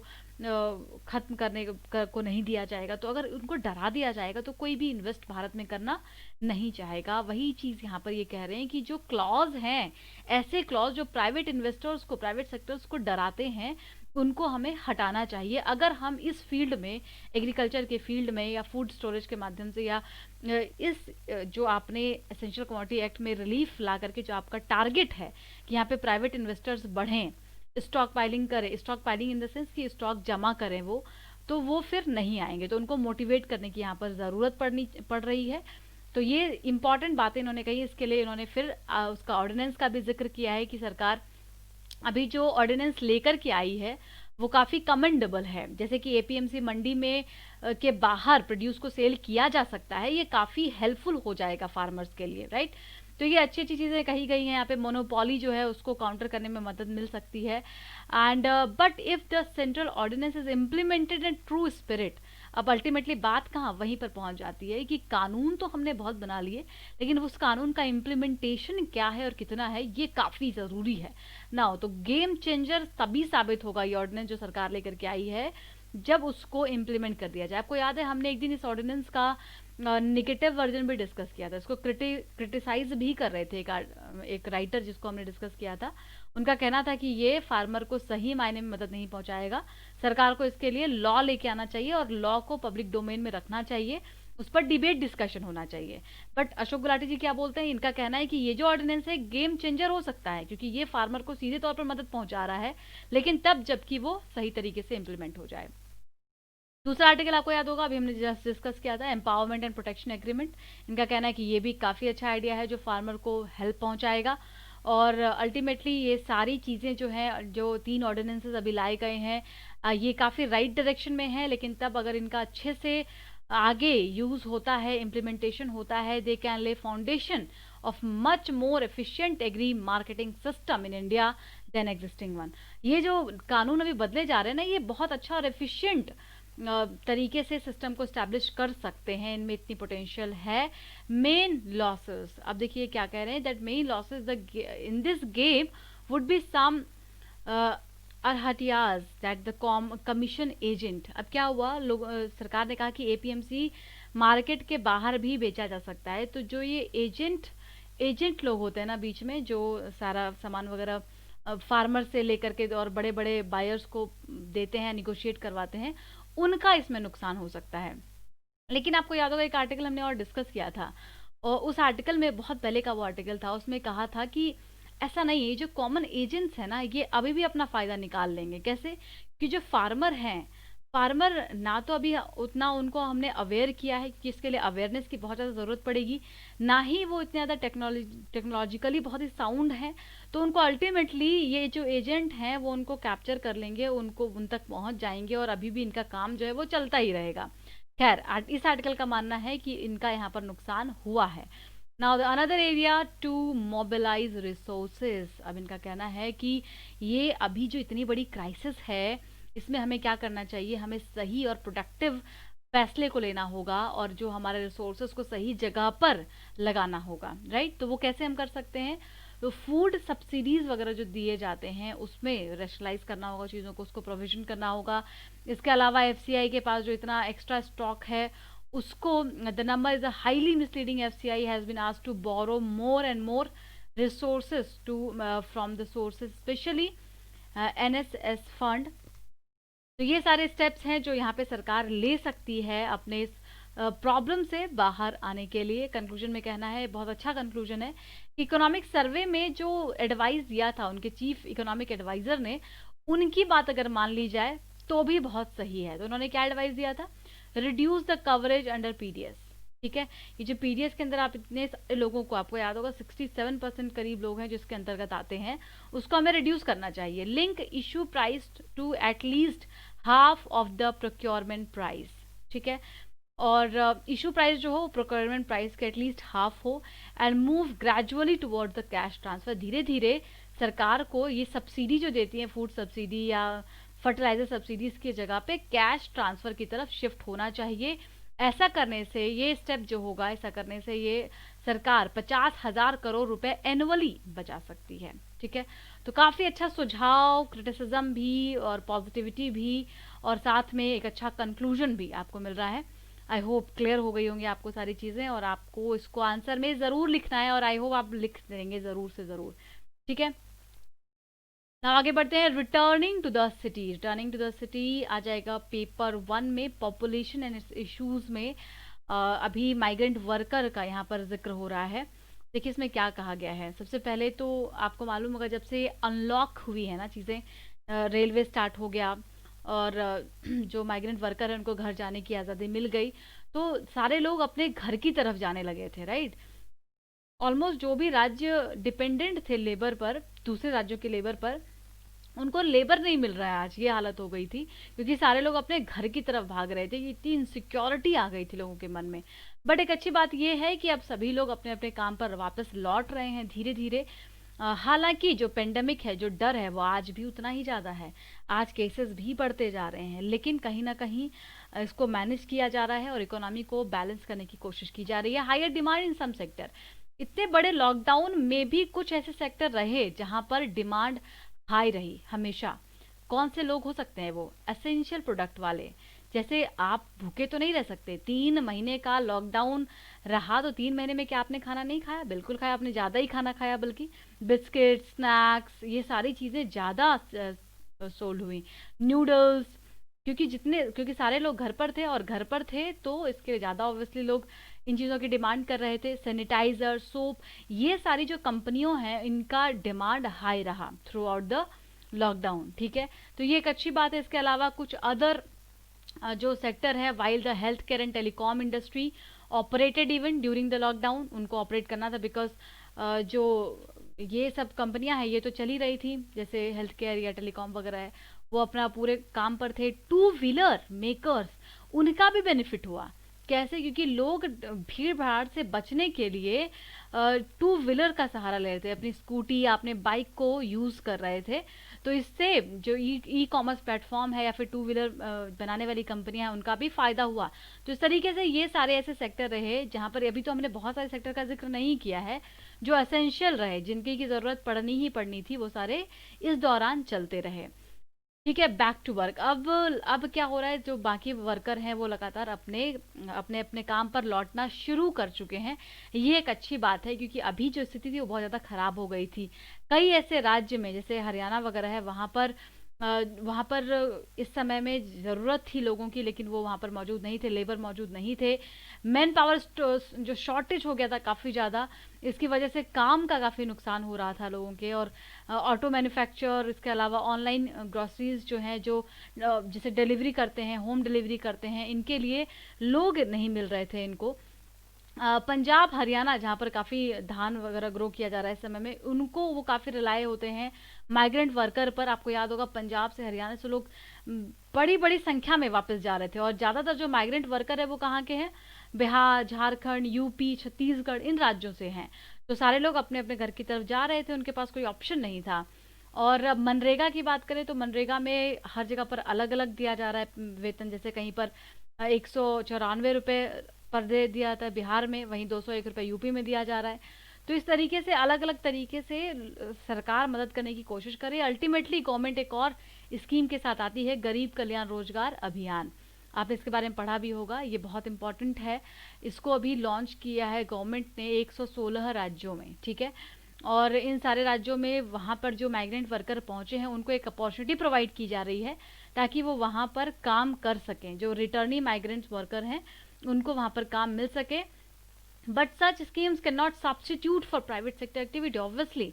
खत्म करने को नहीं दिया जाएगा। तो अगर उनको डरा दिया जाएगा तो कोई भी इन्वेस्ट भारत में करना नहीं चाहेगा। वही चीज़ यहाँ पर ये कह रहे हैं कि जो क्लॉज हैं, ऐसे क्लॉज जो प्राइवेट इन्वेस्टर्स को, प्राइवेट सेक्टर्स को डराते हैं, उनको हमें हटाना चाहिए। अगर हम इस फील्ड में, एग्रीकल्चर के फील्ड में या फूड स्टोरेज के माध्यम से, या इस जो आपने एसेंशियल कमोडिटी एक्ट में रिलीफ ला करके जो आपका टारगेट है कि यहाँ पे प्राइवेट इन्वेस्टर्स बढ़ें, स्टॉक पाइलिंग करें, stock piling in the sense कि स्टॉक जमा करें वो, तो वो फिर नहीं आएंगे। तो उनको मोटिवेट करने की यहाँ पर ज़रूरत पड़ रही है। तो ये इंपॉर्टेंट बातें इन्होंने कही। इसके लिए इन्होंने फिर उसका ऑर्डिनेंस का भी जिक्र किया है कि सरकार अभी जो ऑर्डिनेंस लेकर के आई है वो काफ़ी कमेंडेबल है। जैसे कि एपीएमसी मंडी में के बाहर प्रोड्यूस को सेल किया जा सकता है, ये काफ़ी हेल्पफुल हो जाएगा फार्मर्स के लिए, राइट। तो ये अच्छी अच्छी चीज़ें कही गई हैं। यहाँ पे मोनोपोली जो है उसको काउंटर करने में मदद मिल सकती है। And but if the central ordinance is implemented in true spirit, अब अल्टीमेटली बात कहाँ वहीं पर पहुंच जाती है कि कानून तो हमने बहुत बना लिए, लेकिन उस कानून का इम्प्लीमेंटेशन क्या है और कितना है, ये काफ़ी ज़रूरी है ना। हो तो गेम चेंजर तभी साबित होगा ये ऑर्डिनेंस जो सरकार लेकर के आई है, जब उसको इम्प्लीमेंट कर दिया जाए। आपको याद है हमने एक दिन इस ऑर्डिनेंस का निगेटिव वर्जन भी डिस्कस किया था, इसको क्रिटिसाइज भी कर रहे थे। एक राइटर जिसको हमने डिस्कस किया था, उनका कहना था कि ये फार्मर को सही मायने में मदद नहीं पहुंचाएगा, सरकार को इसके लिए लॉ लेके आना चाहिए और लॉ को पब्लिक डोमेन में रखना चाहिए, उस पर डिबेट डिस्कशन होना चाहिए। बट अशोक गुलाटी जी क्या बोलते हैं, इनका कहना है कि ये जो ऑर्डिनेंस है गेम चेंजर हो सकता है, क्योंकि ये फार्मर को सीधे तौर पर मदद पहुंचा रहा है, लेकिन तब जबकि वो सही तरीके से इंप्लीमेंट हो जाए। दूसरा आर्टिकल आपको याद होगा, अभी हमने जस्ट डिस्कस किया था, एम्पावरमेंट एंड प्रोटेक्शन एग्रीमेंट। इनका कहना है कि ये भी काफ़ी अच्छा आइडिया है जो फार्मर को हेल्प पहुंचाएगा। और अल्टीमेटली ये सारी चीज़ें जो हैं, जो 3 ऑर्डिनेंसेस अभी लाए गए हैं, ये काफ़ी राइट डायरेक्शन में है, लेकिन तब अगर इनका अच्छे से आगे यूज़ होता है, इम्प्लीमेंटेशन होता है, they can lay foundation of much more efficient agri marketing system in India than existing one. ये जो कानून अभी बदले जा रहे हैं ना, ये बहुत अच्छा और एफिशिएंट तरीके से सिस्टम को स्टैब्लिश कर सकते हैं, इनमें इतनी पोटेंशियल है। मेन लॉसेस, अब देखिए क्या कह रहे हैं, that main losses in this game would be some अरहटियाज दैट द कमीशन एजेंट। अब क्या हुआ, लोग सरकार ने कहा कि एपीएमसी मार्केट के बाहर भी बेचा जा सकता है। तो जो ये एजेंट लोग होते हैं ना बीच में, जो सारा सामान वगैरह फार्मर से लेकर के और बड़े बड़े बायर्स को देते हैं, निगोशिएट करवाते हैं, उनका इसमें नुकसान हो सकता है। लेकिन आपको याद होगा एक आर्टिकल हमने और डिस्कस किया था, और उस आर्टिकल में, बहुत पहले का वो आर्टिकल था, उसमें कहा था कि ऐसा नहीं है, जो कॉमन एजेंट्स हैं ना, ये अभी भी अपना फ़ायदा निकाल लेंगे। कैसे? कि जो फार्मर हैं, फार्मर ना तो अभी उतना उनको हमने अवेयर किया है कि इसके लिए अवेयरनेस की बहुत ज़्यादा ज़रूरत पड़ेगी, ना ही वो इतने ज़्यादा टेक्नोलॉजिकली बहुत ही साउंड है। तो उनको अल्टीमेटली ये जो एजेंट हैं वो उनको कैप्चर कर लेंगे, उनको उन तक पहुंच जाएंगे, और अभी भी इनका काम जो है वो चलता ही रहेगा। खैर, इस आर्टिकल का मानना है कि इनका यहाँ पर नुकसान हुआ है। Now another area to mobilise resources. अब इनका कहना है कि ये अभी जो इतनी बड़ी क्राइसिस है, इसमें हमें क्या करना चाहिए, हमें सही और प्रोडक्टिव फैसले को लेना होगा और जो हमारे रिसोर्सेज को सही जगह पर लगाना होगा, राइट। तो वो कैसे हम कर सकते हैं, तो फूड सब्सिडीज़ वगैरह जो दिए जाते हैं उसमें रेशनलाइज करना होगा चीज़ों को, उसको प्रोविजन करना होगा। इसके अलावा एफसीआई के पास जो इतना एक्स्ट्रा स्टॉक है उसको, the number is a highly misleading, FCI has been asked to borrow more and more resources to from the sources, specially NSS fund. तो ये सारे स्टेप्स हैं जो यहाँ पे सरकार ले सकती है अपने इस प्रॉब्लम से बाहर आने के लिए। कंक्लूजन में कहना है, बहुत अच्छा कंक्लूजन है, इकोनॉमिक सर्वे में जो एडवाइस दिया था उनके चीफ इकोनॉमिक एडवाइजर ने, उनकी बात अगर मान ली जाए तो भी बहुत सही है। तो उन्होंने क्या एडवाइस दिया था? Reduce the coverage under PDS. ठीक है, ये जो पीडीएस के अंदर आप इतने सारे लोगों को, आपको याद होगा 67% करीब लोग हैं जो इसके अंतर्गत आते हैं, उसको हमें रिड्यूस करना चाहिए। Link issue price to at least half of the procurement price. ठीक है, और इशू प्राइस जो हो प्रोक्योरमेंट प्राइस के एटलीस्ट हाफ हो, and move gradually toward the cash transfer. धीरे धीरे सरकार को ये सब्सिडी जो देती है, फूड सब्सिडी या फर्टिलाइजर सब्सिडीज की जगह पे कैश ट्रांसफर की तरफ शिफ्ट होना चाहिए। ऐसा करने से, ये स्टेप जो होगा, ऐसा करने से ये सरकार 50,000 करोड़ रुपए एनुअली बचा सकती है। ठीक है, तो काफ़ी अच्छा सुझाव, क्रिटिसिज्म भी और पॉजिटिविटी भी, और साथ में एक अच्छा कंक्लूजन भी आपको मिल रहा है। आई होप क्लियर हो गई होंगी आपको सारी चीज़ें, और आपको इसको आंसर में ज़रूर लिखना है, और आई होप आप लिख देंगे ज़रूर से ज़रूर। ठीक है, ना आगे बढ़ते हैं। Returning to the city, returning to the city आ जाएगा पेपर 1 में, पॉपुलेशन एंड इट्स इश्यूज में। अभी माइग्रेंट वर्कर का यहाँ पर जिक्र हो रहा है। देखिए इसमें क्या कहा गया है। सबसे पहले तो आपको मालूम होगा, जब से अनलॉक हुई है ना चीज़ें, रेलवे स्टार्ट हो गया, और जो माइग्रेंट वर्कर है उनको घर जाने की आज़ादी मिल गई, तो सारे लोग अपने घर की तरफ जाने लगे थे, राइट। ऑलमोस्ट जो भी राज्य डिपेंडेंट थे लेबर पर, दूसरे राज्यों के लेबर पर, उनको लेबर नहीं मिल रहा है आज, ये हालत हो गई थी, क्योंकि सारे लोग अपने घर की तरफ भाग रहे थे। इतनी इनसिक्योरिटी आ गई थी लोगों के मन में। बट एक अच्छी बात ये है कि अब सभी लोग अपने अपने काम पर वापस लौट रहे हैं धीरे धीरे। हालांकि जो पेंडेमिक है, जो डर है, वो आज भी उतना ही ज़्यादा है। आज केसेस भी बढ़ते जा रहे हैं, लेकिन कहीं ना कहीं इसको मैनेज किया जा रहा है और इकोनॉमी को बैलेंस करने की कोशिश की जा रही है। Higher demand in some sector, इतने बड़े लॉकडाउन में भी कुछ ऐसे सेक्टर रहे जहां पर डिमांड हाई रही हमेशा। कौन से लोग हो सकते हैं वो? एसेंशियल प्रोडक्ट वाले। जैसे आप भूखे तो नहीं रह सकते, 3 महीने का लॉकडाउन रहा, तो 3 महीने में क्या आपने खाना नहीं खाया? बिल्कुल खाया, आपने ज़्यादा ही खाना खाया, बल्कि बिस्किट, स्नैक्स, ये सारी चीज़ें ज़्यादा सोल्ड हुई। नूडल्स, क्योंकि सारे लोग घर पर थे, और घर पर थे तो इसके लिए ज़्यादा ऑब्वियसली लोग इन चीज़ों की डिमांड कर रहे थे। सैनिटाइजर, सोप, ये सारी जो कंपनियों हैं, इनका डिमांड हाई रहा थ्रू आउट द लॉकडाउन। ठीक है, तो ये एक अच्छी बात है। इसके अलावा कुछ अदर जो सेक्टर है, while the health care and telecom industry operated even during the lockdown, उनको ऑपरेट करना था, बिकॉज जो ये सब कंपनियां हैं ये तो चली रही थी, जैसे हेल्थ केयर या टेलीकॉम वगैरह है, वो अपना पूरे काम पर थे। टू व्हीलर मेकर्स, उनका भी बेनिफिट हुआ। कैसे? क्योंकि लोग भीड़ भाड़ से बचने के लिए टू व्हीलर का सहारा ले रहे थे, अपनी स्कूटी या अपने बाइक को यूज़ कर रहे थे। तो इससे जो ई कॉमर्स प्लेटफॉर्म है या फिर टू व्हीलर बनाने वाली कंपनियां हैं, उनका भी फायदा हुआ। तो इस तरीके से ये सारे ऐसे सेक्टर रहे जहां पर, अभी तो हमने बहुत सारे सेक्टर का जिक्र नहीं किया है, जो एसेंशियल रहे, जिनकी की ज़रूरत पड़नी ही पड़नी थी, वो सारे इस दौरान चलते रहे। ठीक है, बैक टू वर्क। अब क्या हो रहा है, जो बाकी वर्कर हैं वो लगातार अपने अपने अपने काम पर लौटना शुरू कर चुके हैं। ये एक अच्छी बात है, क्योंकि अभी जो स्थिति थी वो बहुत ज़्यादा ख़राब हो गई थी। कई ऐसे राज्य में, जैसे हरियाणा वगैरह है, वहाँ पर इस समय में ज़रूरत थी लोगों की, लेकिन वो वहाँ पर मौजूद नहीं थे, लेबर मौजूद नहीं थे। मैन पावर जो शॉर्टेज हो गया था काफ़ी ज़्यादा, इसकी वजह से काम का काफ़ी नुकसान हो रहा था लोगों के। और ऑटो मैन्युफैक्चर, इसके अलावा ऑनलाइन ग्रॉसरीज जो हैं, जो जैसे डिलीवरी करते हैं, होम डिलीवरी करते हैं, इनके लिए लोग नहीं मिल रहे थे इनको। पंजाब, हरियाणा, जहाँ पर काफ़ी धान वगैरह ग्रो किया जा रहा है इस समय में, उनको वो काफ़ी रिलाय होते हैं माइग्रेंट वर्कर पर। आपको याद होगा, पंजाब से, हरियाणा से लोग बड़ी बड़ी संख्या में वापस जा रहे थे, और ज़्यादातर जो माइग्रेंट वर्कर है वो कहाँ के हैं? बिहार, झारखंड, यूपी, छत्तीसगढ़, इन राज्यों से हैं। तो सारे लोग अपने अपने घर की तरफ जा रहे थे, उनके पास कोई ऑप्शन नहीं था। और अब मनरेगा की बात करें तो मनरेगा में हर जगह पर अलग अलग दिया जा रहा है वेतन। जैसे कहीं पर 194 रुपये पर डे दिया जाता है बिहार में, वहीं 201 रुपये यूपी में दिया जा रहा है। तो इस तरीके से अलग अलग तरीके से सरकार मदद करने की कोशिश करे। अल्टीमेटली गवर्नमेंट एक और स्कीम के साथ आती है, गरीब कल्याण रोजगार अभियान। आपने इसके बारे में पढ़ा भी होगा, ये बहुत इंपॉर्टेंट है। इसको अभी लॉन्च किया है गवर्नमेंट ने 116 राज्यों में। ठीक है, और इन सारे राज्यों में वहाँ पर जो माइग्रेंट वर्कर पहुँचे हैं, उनको एक अपॉर्चुनिटी प्रोवाइड की जा रही है, ताकि वो वहाँ पर काम कर सकें। जो रिटर्नी माइग्रेंट वर्कर हैं उनको वहाँ पर काम मिल सके। But such schemes can not substitute for private sector activity. Obviously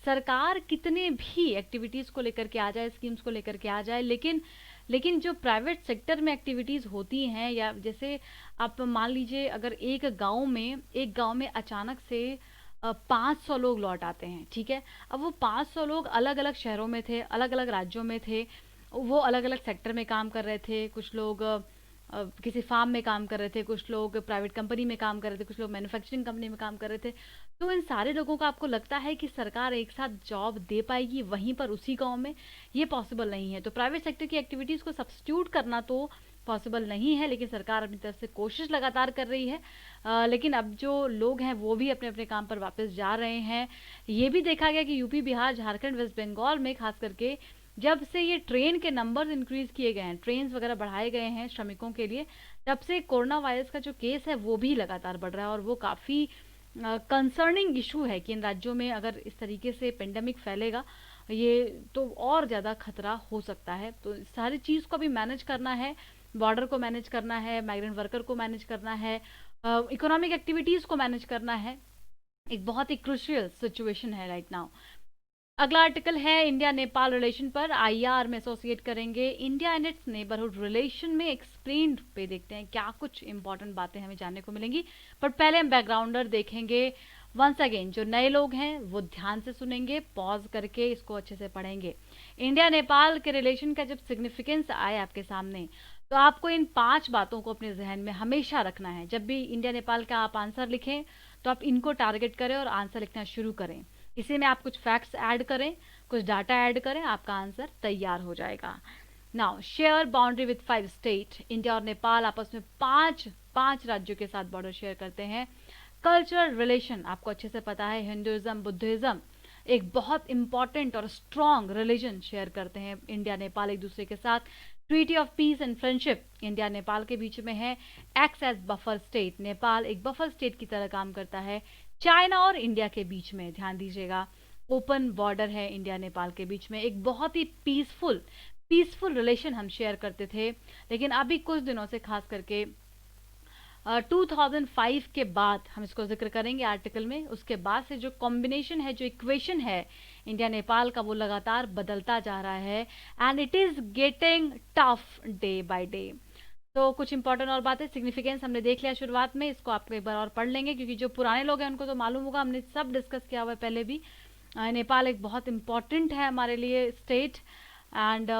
सरकार कितने भी एक्टिविटीज़ को लेकर के आ जाए, स्कीम्स को लेकर के आ जाए, लेकिन जो प्राइवेट सेक्टर में एक्टिविटीज़ होती हैं, या जैसे आप मान लीजिए अगर एक गांव में अचानक से 500 लोग लौट आते हैं, ठीक है। अब वो 500 लोग अलग अलग शहरों में थे, अलग अलग राज्यों में थे, वो अलग अलग सेक्टर में काम कर रहे थे। कुछ लोग किसी फार्म में काम कर रहे थे, कुछ लोग प्राइवेट कंपनी में काम कर रहे थे, कुछ लोग मैन्युफैक्चरिंग कंपनी में काम कर रहे थे। तो इन सारे लोगों को आपको लगता है कि सरकार एक साथ जॉब दे पाएगी वहीं पर उसी गांव में? ये पॉसिबल नहीं है। तो प्राइवेट सेक्टर की एक्टिविटीज़ को सब्स्टिट्यूट करना तो पॉसिबल नहीं है, लेकिन सरकार अपनी तरफ से कोशिश लगातार कर रही है। लेकिन अब जो लोग हैं वो भी अपने अपने काम पर वापस जा रहे हैं। ये भी देखा गया कि यूपी, बिहार, झारखंड, वेस्ट बंगाल में खास करके जब से ये ट्रेन के नंबर्स इंक्रीज किए गए हैं, ट्रेन्स वगैरह बढ़ाए गए हैं श्रमिकों के लिए, तब से कोरोना वायरस का जो केस है वो भी लगातार बढ़ रहा है। और वो काफ़ी कंसर्निंग इशू है कि इन राज्यों में अगर इस तरीके से पेंडेमिक फैलेगा ये तो और ज़्यादा खतरा हो सकता है। तो सारी चीज़ को भी मैनेज करना है, बॉर्डर को मैनेज करना है, माइग्रेंट वर्कर को मैनेज करना है, इकोनॉमिक एक्टिविटीज़ को मैनेज करना है। एक बहुत ही क्रूशियल सिचुएशन है राइट नाउ। अगला आर्टिकल है इंडिया नेपाल रिलेशन पर, आईआर में एसोसिएट करेंगे India and it's neighbourhood relation में एक्सप्लेन्ड पे देखते हैं क्या कुछ इंपॉर्टेंट बातें हमें जानने को मिलेंगी। बट पहले हम बैकग्राउंडर देखेंगे। वंस अगेन जो नए लोग हैं वो ध्यान से सुनेंगे, पॉज करके इसको अच्छे से पढ़ेंगे। इंडिया नेपाल के रिलेशन का जब सिग्निफिकेंस आए आपके सामने, तो आपको इन 5 बातों को अपने जहन में हमेशा रखना है। जब भी इंडिया नेपाल का आप आंसर लिखें तो आप इनको टारगेट करें और आंसर लिखना शुरू करें। इसी में आप कुछ फैक्ट्स ऐड करें, कुछ डाटा ऐड करें, आपका आंसर तैयार हो जाएगा। Now share boundary with 5 state. India और नेपाल आपस में पांच राज्यों के साथ बॉर्डर शेयर करते हैं। कल्चरल रिलेशन आपको अच्छे से पता है, हिंदुइज्म, बुद्धिज्म एक बहुत इंपॉर्टेंट और स्ट्रॉन्ग रिलीजन शेयर करते हैं इंडिया नेपाल एक दूसरे के साथ। Treaty of peace and friendship India Nepal के बीच में है। Acts as buffer state, Nepal एक बफर स्टेट की तरह काम करता है चाइना और इंडिया के बीच में। ध्यान दीजिएगा, ओपन बॉर्डर है इंडिया नेपाल के बीच में। एक बहुत ही पीसफुल रिलेशन हम शेयर करते थे, लेकिन अभी कुछ दिनों से खास करके 2005 के बाद, हम इसको जिक्र करेंगे आर्टिकल में, उसके बाद से जो कॉम्बिनेशन है, जो इक्वेशन है इंडिया नेपाल का, वो लगातार बदलता जा रहा है and it is getting tough day by day. तो कुछ इंपॉर्टेंट और बातें, सिग्निफिकेंस हमने देख लिया शुरुआत में, इसको आपको एक बार और पढ़ लेंगे क्योंकि जो पुराने लोग हैं उनको तो मालूम होगा, हमने सब डिस्कस किया हुआ है पहले भी। नेपाल एक बहुत इंपॉर्टेंट है हमारे लिए स्टेट एंड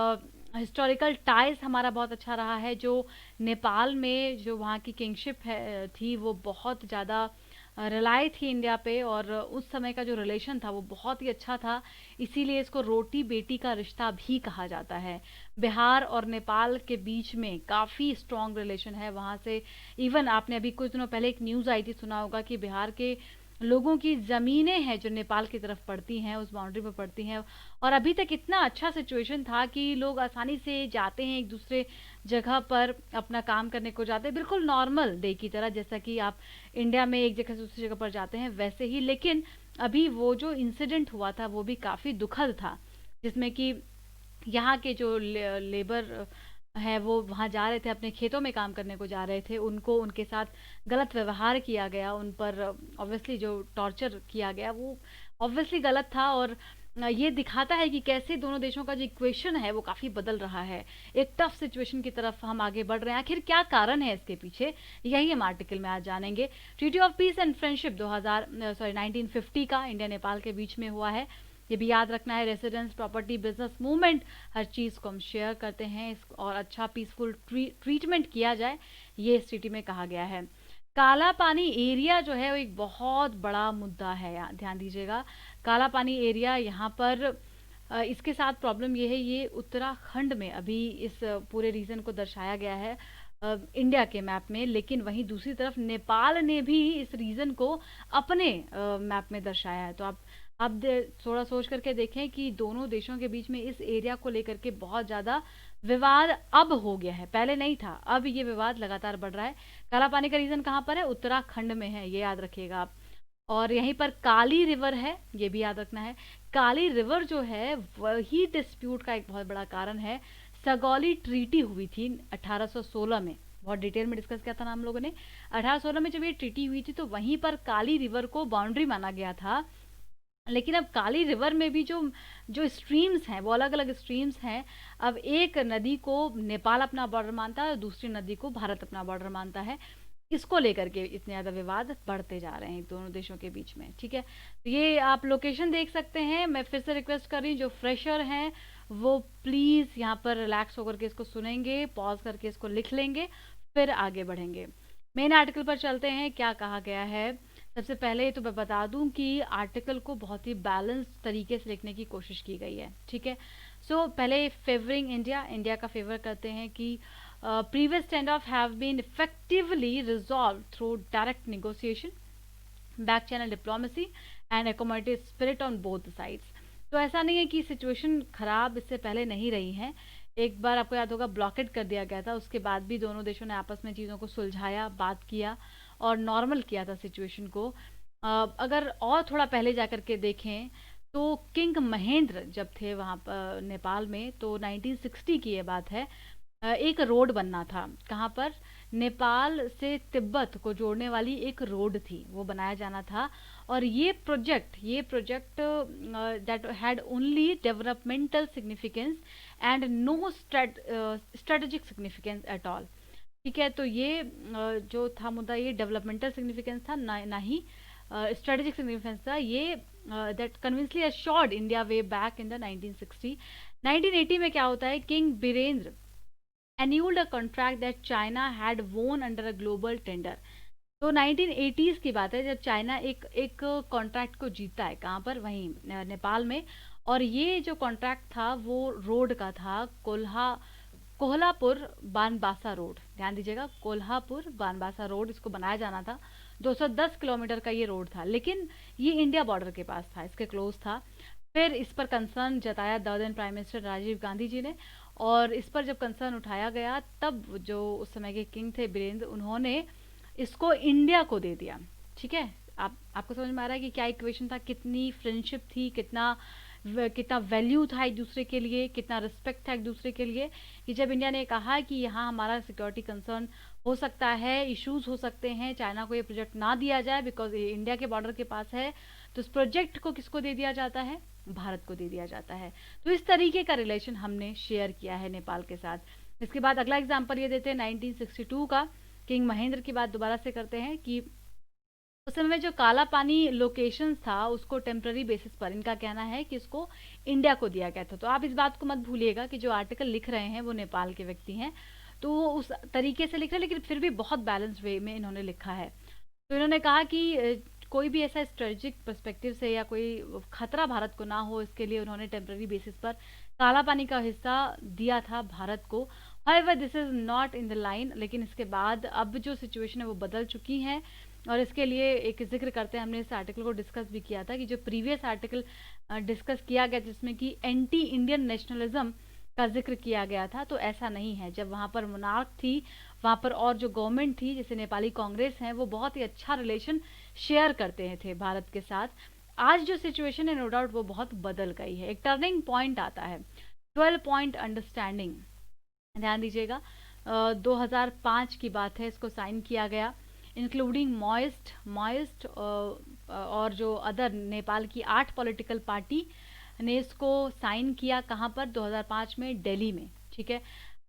हिस्टोरिकल टाइज हमारा बहुत अच्छा रहा है। जो नेपाल में जो वहाँ की किंगशिप है थी वो बहुत ज़्यादा रिलाई थी इंडिया पे, और उस समय का जो रिलेशन था वो बहुत ही अच्छा था, इसीलिए इसको रोटी बेटी का रिश्ता भी कहा जाता है। बिहार और नेपाल के बीच में काफ़ी स्ट्रॉन्ग रिलेशन है वहाँ से। इवन आपने अभी कुछ दिनों पहले एक न्यूज़ आई थी, सुना होगा कि बिहार के लोगों की ज़मीनें हैं जो नेपाल की तरफ पड़ती हैं, उस बाउंड्री पर पड़ती हैं, और अभी तक इतना अच्छा सिचुएशन था कि लोग आसानी से जाते हैं एक दूसरे जगह पर, अपना काम करने को जाते हैं बिल्कुल नॉर्मल डे की तरह, जैसा कि आप इंडिया में एक जगह से दूसरी जगह पर जाते हैं वैसे ही। लेकिन अभी वो जो इंसिडेंट हुआ था वो भी काफ़ी दुखद था, जिसमें कि यहाँ के जो लेबर है वो वहाँ जा रहे थे, अपने खेतों में काम करने को जा रहे थे, उनको उनके साथ गलत व्यवहार किया गया, उन पर ऑब्वियसली जो टॉर्चर किया गया वो ऑब्वियसली गलत था। और ये दिखाता है कि कैसे दोनों देशों का जो इक्वेशन है वो काफ़ी बदल रहा है, एक टफ सिचुएशन की तरफ हम आगे बढ़ रहे हैं। आखिर क्या कारण है इसके पीछे, यही हम आर्टिकल में आज जानेंगे। Treaty of peace and friendship 1950 का इंडिया नेपाल के बीच में हुआ है, ये भी याद रखना है। रेसिडेंस, प्रॉपर्टी, बिजनेस मूवमेंट, हर चीज़ को हम शेयर करते हैं और अच्छा पीसफुल ट्रीटमेंट किया जाए, ये इस ट्रीटी में कहा गया है। काला पानी एरिया जो है वो एक बहुत बड़ा मुद्दा है, यहाँ ध्यान दीजिएगा। काला पानी एरिया यहाँ पर इसके साथ प्रॉब्लम ये है, ये उत्तराखंड में अभी इस पूरे रीजन को दर्शाया गया है इंडिया के मैप में, लेकिन वहीं दूसरी तरफ नेपाल ने भी इस रीजन को अपने मैप में दर्शाया है। तो आप थोड़ा सोच करके देखें कि दोनों देशों के बीच में इस एरिया को लेकर के बहुत ज़्यादा विवाद अब हो गया है, पहले नहीं था, अब ये विवाद लगातार बढ़ रहा है। काला पानी का रीजन कहाँ पर है, उत्तराखंड में है, ये याद रखिएगा आप। और यहीं पर काली रिवर है, ये भी याद रखना है। काली रिवर जो है वही डिस्प्यूट का एक बहुत बड़ा कारण है। सगौली ट्रीटी हुई थी 1816 में, बहुत डिटेल में डिस्कस किया था ना हम लोगों ने। 1816 में जब ये ट्रीटी हुई थी तो वहीं पर काली रिवर को बाउंड्री माना गया था। लेकिन अब काली रिवर में भी जो जो स्ट्रीम्स हैं वो अलग अलग स्ट्रीम्स हैं। अब एक नदी को नेपाल अपना बॉर्डर मानता है और दूसरी नदी को भारत अपना बॉर्डर मानता है। इसको लेकर के इतने ज़्यादा विवाद बढ़ते जा रहे हैं दोनों देशों के बीच में, ठीक है। तो ये आप लोकेशन देख सकते हैं। मैं फिर से रिक्वेस्ट कर रही हूँ जो फ्रेशर हैं वो प्लीज़ यहाँ पर रिलैक्स होकर के इसको सुनेंगे, पॉज करके इसको लिख लेंगे, फिर आगे बढ़ेंगे। मेन आर्टिकल पर चलते हैं, क्या कहा गया है। सबसे पहले तो मैं बता दूं कि आर्टिकल को बहुत ही बैलेंस तरीके से लिखने की कोशिश की गई है, ठीक है। सो पहले फेवरिंग इंडिया, इंडिया का फेवर करते हैं कि previous stand off have been effectively resolve through direct negotiation, back channel diplomacy and accommodative spirit on both sides. तो ऐसा नहीं है कि सिचुएशन खराब इससे पहले नहीं रही है। एक बार आपको याद होगा ब्लॉकेट कर दिया गया था, उसके बाद भी दोनों देशों ने आपस में चीज़ों को सुलझाया, बात किया और नॉर्मल किया था सिचुएशन को। अगर और थोड़ा पहले जाकर के देखें तो किंग महेंद्र जब थे वहाँ पर नेपाल में, तो 1960 की ये बात है। एक रोड बनना था, कहाँ पर, नेपाल से तिब्बत को जोड़ने वाली एक रोड थी, वो बनाया जाना था। और ये project that had only developmental significance and no strategic significance at all, ठीक है। तो ये जो था मुद्दा, ये डेवलपमेंटल सिग्निफिकेंस था, ना ही स्ट्रेटेजिक सिग्निफिकेंस था। ये that convincingly assured India way back in the 1960। 1980 में क्या होता है, king Birendra annulled a contract that China had won under a global tender। तो 1980s की बात है जब चाइना एक कॉन्ट्रैक्ट को जीतता है, कहाँ पर, वहीं नेपाल में। और ये जो कॉन्ट्रैक्ट था वो रोड का था, कोल्हापुर बानबासा रोड, ध्यान दीजिएगा, कोल्हापुर बानबासा रोड इसको बनाया जाना था। 210 किलोमीटर का ये रोड था, लेकिन ये इंडिया बॉर्डर के पास था, इसके क्लोज था। फिर इस पर कंसर्न जताया then prime minister Rajiv Gandhi ji ने। और इस पर जब कंसर्न उठाया गया तब जो उस समय के किंग थे बीरेंद्र, उन्होंने इसको इंडिया को दे दिया, ठीक है। आपको समझ में आ रहा है कि क्या इक्वेशन था, कितनी फ्रेंडशिप थी, कितना वैल्यू था एक दूसरे के लिए, कितना रिस्पेक्ट था एक दूसरे के लिए, कि जब इंडिया ने कहा कि यहाँ हमारा सिक्योरिटी कंसर्न हो सकता है, इश्यूज हो सकते हैं, चाइना को ये प्रोजेक्ट ना दिया जाए बिकॉज ये इंडिया के बॉर्डर के पास है, तो इस प्रोजेक्ट को किसको दे दिया जाता है, भारत को दे दिया जाता है। तो इस तरीके का रिलेशन हमने शेयर किया है नेपाल के साथ। इसके बाद अगला एग्जाम्पल ये देते हैं 1962 का, किंग महेंद्र की बात दोबारा से करते हैं कि उस समय में जो काला पानी लोकेशन था उसको टेम्पररी बेसिस पर इनका कहना है कि इसको इंडिया को दिया गया था। तो आप इस बात को मत भूलिएगा कि जो आर्टिकल लिख रहे हैं वो नेपाल के व्यक्ति हैं, तो वो उस तरीके से लिख रहे हैं, लेकिन फिर भी बहुत बैलेंस वे में इन्होंने लिखा है। तो इन्होंने कहा कि कोई भी ऐसा स्ट्रेटेजिक पर्सपेक्टिव से या कोई खतरा भारत को ना हो, इसके लिए उन्होंने टेम्पररी बेसिस पर काला पानी का हिस्सा दिया था भारत को। However this is not in the line, लेकिन इसके बाद अब जो सिचुएशन है वो बदल चुकी है। और इसके लिए एक जिक्र करते हैं, हमने इस आर्टिकल को डिस्कस भी किया था कि जो प्रीवियस आर्टिकल डिस्कस किया गया जिसमें कि एंटी इंडियन नेशनलिज्म का जिक्र किया गया था, तो ऐसा नहीं है। जब वहाँ पर मोनार्क थी वहाँ पर और जो गवर्नमेंट थी जैसे नेपाली कांग्रेस है, वो बहुत ही अच्छा रिलेशन शेयर करते हैं थे भारत के साथ। आज जो सिचुएशन है नो डाउट वो बहुत बदल गई है, एक टर्निंग पॉइंट आता है, 12 पॉइंट अंडरस्टैंडिंग, ध्यान दीजिएगा। 2005 की बात है, इसको साइन किया गया, इंक्लूडिंग मॉइस्ट और जो अदर नेपाल की 8 पॉलिटिकल पार्टी ने इसको साइन किया। कहाँ पर, 2005 में दिल्ली में, ठीक है।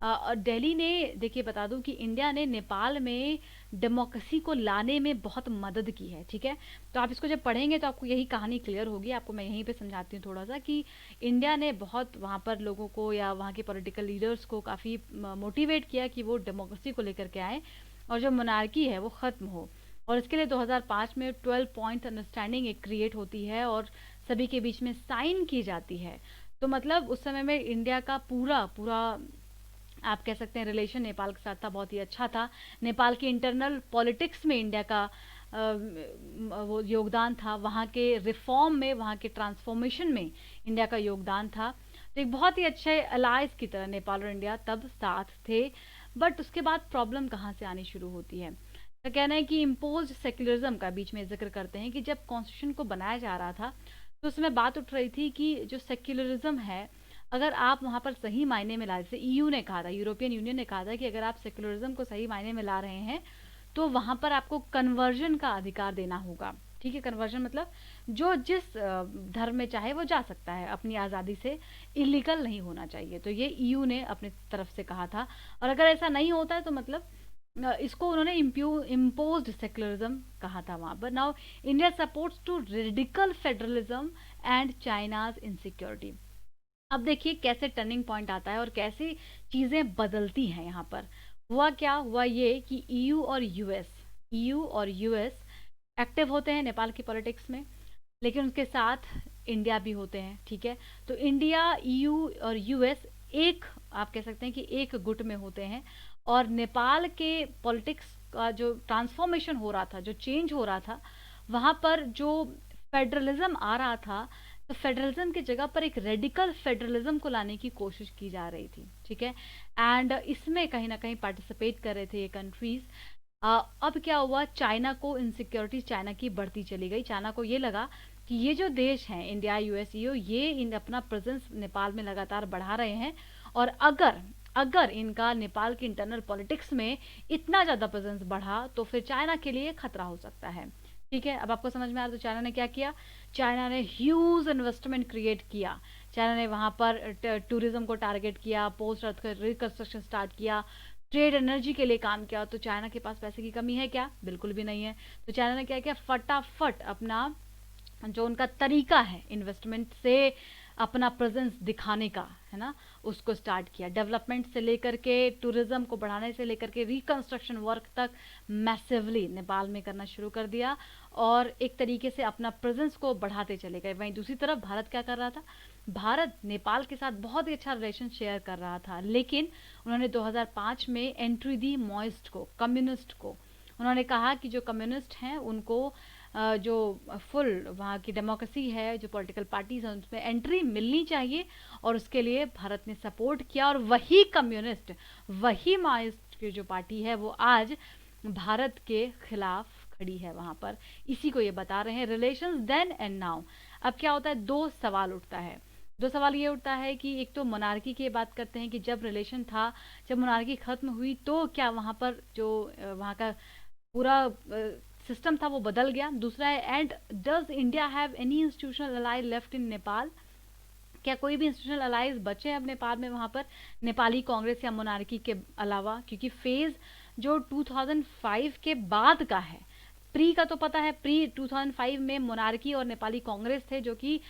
और दिल्ली ने, देखिए बता दूं कि इंडिया ने नेपाल में डेमोक्रेसी को लाने में बहुत मदद की है, ठीक है। तो आप इसको जब पढ़ेंगे तो आपको यही कहानी क्लियर होगी। आपको मैं यहीं पे समझाती हूँ थोड़ा सा कि इंडिया ने बहुत वहाँ पर लोगों को या वहाँ के पॉलिटिकल लीडर्स को काफ़ी मोटिवेट किया कि वो डेमोक्रेसी को लेकर के आए और जो मोनार्की है वो ख़त्म हो। और इसके लिए 2005 में 12 पॉइंट अंडरस्टैंडिंग एक क्रिएट होती है और सभी के बीच में साइन की जाती है। तो मतलब उस समय में इंडिया का पूरा आप कह सकते हैं रिलेशन नेपाल के साथ था, बहुत ही अच्छा था। नेपाल की इंटरनल पॉलिटिक्स में इंडिया का वो योगदान था, वहाँ के रिफॉर्म में, वहाँ के ट्रांसफॉर्मेशन में इंडिया का योगदान था। तो एक बहुत ही अच्छे अलायंस की तरह नेपाल और इंडिया तब साथ थे। बट उसके बाद प्रॉब्लम कहाँ से आनी शुरू होती है, तो कहना है कि इम्पोज सेक्युलरिज्म का बीच में जिक्र करते हैं कि जब कॉन्स्टिट्यूशन को बनाया जा रहा था तो उसमें बात उठ रही थी कि जो सेक्युलरिज्म है अगर आप वहाँ पर सही मायने में ला, जैसे ईयू ने कहा था, यूरोपियन यूनियन ने कहा था कि अगर आप सेक्युलरिज्म को सही मायने में ला रहे हैं तो वहाँ पर आपको कन्वर्जन का अधिकार देना होगा। ठीक है, कन्वर्जन मतलब जो जिस धर्म में चाहे वो जा सकता है अपनी आज़ादी से, इलीगल नहीं होना चाहिए। तो ये ईयू ने अपनी तरफ से कहा था। और अगर ऐसा नहीं होता है तो मतलब इसको उन्होंने इम्पोज्ड सेक्युलरिज्म कहा था वहाँ पर। Now India supports to radical federalism and China's insecurity. अब देखिए कैसे टर्निंग पॉइंट आता है और कैसे चीज़ें बदलती हैं यहाँ पर। हुआ क्या, हुआ ये कि ईयू और यूएस एक्टिव होते हैं नेपाल की पॉलिटिक्स में, लेकिन उसके साथ इंडिया भी होते हैं। ठीक है, तो इंडिया, ईयू और यूएस एक, आप कह सकते हैं कि एक गुट में होते हैं। और नेपाल के पॉलिटिक्स का जो ट्रांसफॉर्मेशन हो रहा था, जो चेंज हो रहा था, वहाँ पर जो फेडरलिज्म आ रहा था, तो फेडरलिज्म की जगह पर एक रेडिकल फेडरलिज्म को लाने की कोशिश की जा रही थी। ठीक है, एंड इसमें कहीं ना कहीं पार्टिसिपेट कर रहे थे ये कंट्रीज। अब क्या हुआ, चाइना को इनसिक्योरिटी चाइना की बढ़ती चली गई। चाइना को ये लगा कि ये जो देश हैं इंडिया, यूएस, ईयू, ये इन अपना प्रेजेंस नेपाल में लगातार बढ़ा रहे हैं। और अगर अगर इनका नेपाल की इंटरनल पॉलिटिक्स में इतना ज़्यादा प्रेजेंस बढ़ा तो फिर चाइना के लिए खतरा हो सकता है। ठीक है, अब आपको समझ में आ रहा, तो चाइना ने क्या किया, चाइना ने ह्यूज इन्वेस्टमेंट क्रिएट किया। चाइना ने वहाँ पर टूरिज्म को टारगेट किया, पोस्ट अर्थ रिकंस्ट्रक्शन स्टार्ट किया, ट्रेड एनर्जी के लिए काम किया। तो चाइना के पास पैसे की कमी है क्या? बिल्कुल भी नहीं है। तो चाइना ने क्या किया, फटाफट अपना जो उनका तरीका है इन्वेस्टमेंट से अपना प्रेजेंस दिखाने का, है ना, उसको स्टार्ट किया। डेवलपमेंट से लेकर के, टूरिज्म को बढ़ाने से लेकर के, रिकंस्ट्रक्शन वर्क तक मैसिवली नेपाल में करना शुरू कर दिया और एक तरीके से अपना प्रेजेंस को बढ़ाते चले गए। वहीं दूसरी तरफ भारत क्या कर रहा था, भारत नेपाल के साथ बहुत ही अच्छा रिलेशन शेयर कर रहा था, लेकिन उन्होंने 2005 में एंट्री दी मॉइस्ट को, कम्युनिस्ट को। उन्होंने कहा कि जो कम्युनिस्ट हैं उनको जो फुल वहाँ की डेमोक्रेसी है, जो पॉलिटिकल पार्टीज हैं, उसमें एंट्री मिलनी चाहिए। और उसके लिए भारत ने सपोर्ट किया और वही कम्युनिस्ट, वही माओइस्ट की जो पार्टी है वो आज भारत के खिलाफ खड़ी है वहाँ पर। इसी को ये बता रहे हैं रिलेशंस देन एंड नाउ। अब क्या होता है, दो सवाल उठता है। दो सवाल ये उठता है कि एक तो मोनार्की की बात करते हैं कि जब रिलेशन था, जब मोनार्की खत्म हुई तो क्या वहाँ पर जो वहाँ का पूरा सिस्टम था वो बदल गया। दूसरा है, and does India have any institutional ally left in Nepal, क्या कोई भी इंस्टीट्यूशनल अलाइज बचे हैं अब नेपाल में वहाँ पर नेपाली कांग्रेस या मोनार्की के अलावा? क्योंकि फेज जो 2005 के बाद का है, प्री का तो पता है, प्री 2005 में मोनार्की और नेपाली कांग्रेस थे जो कि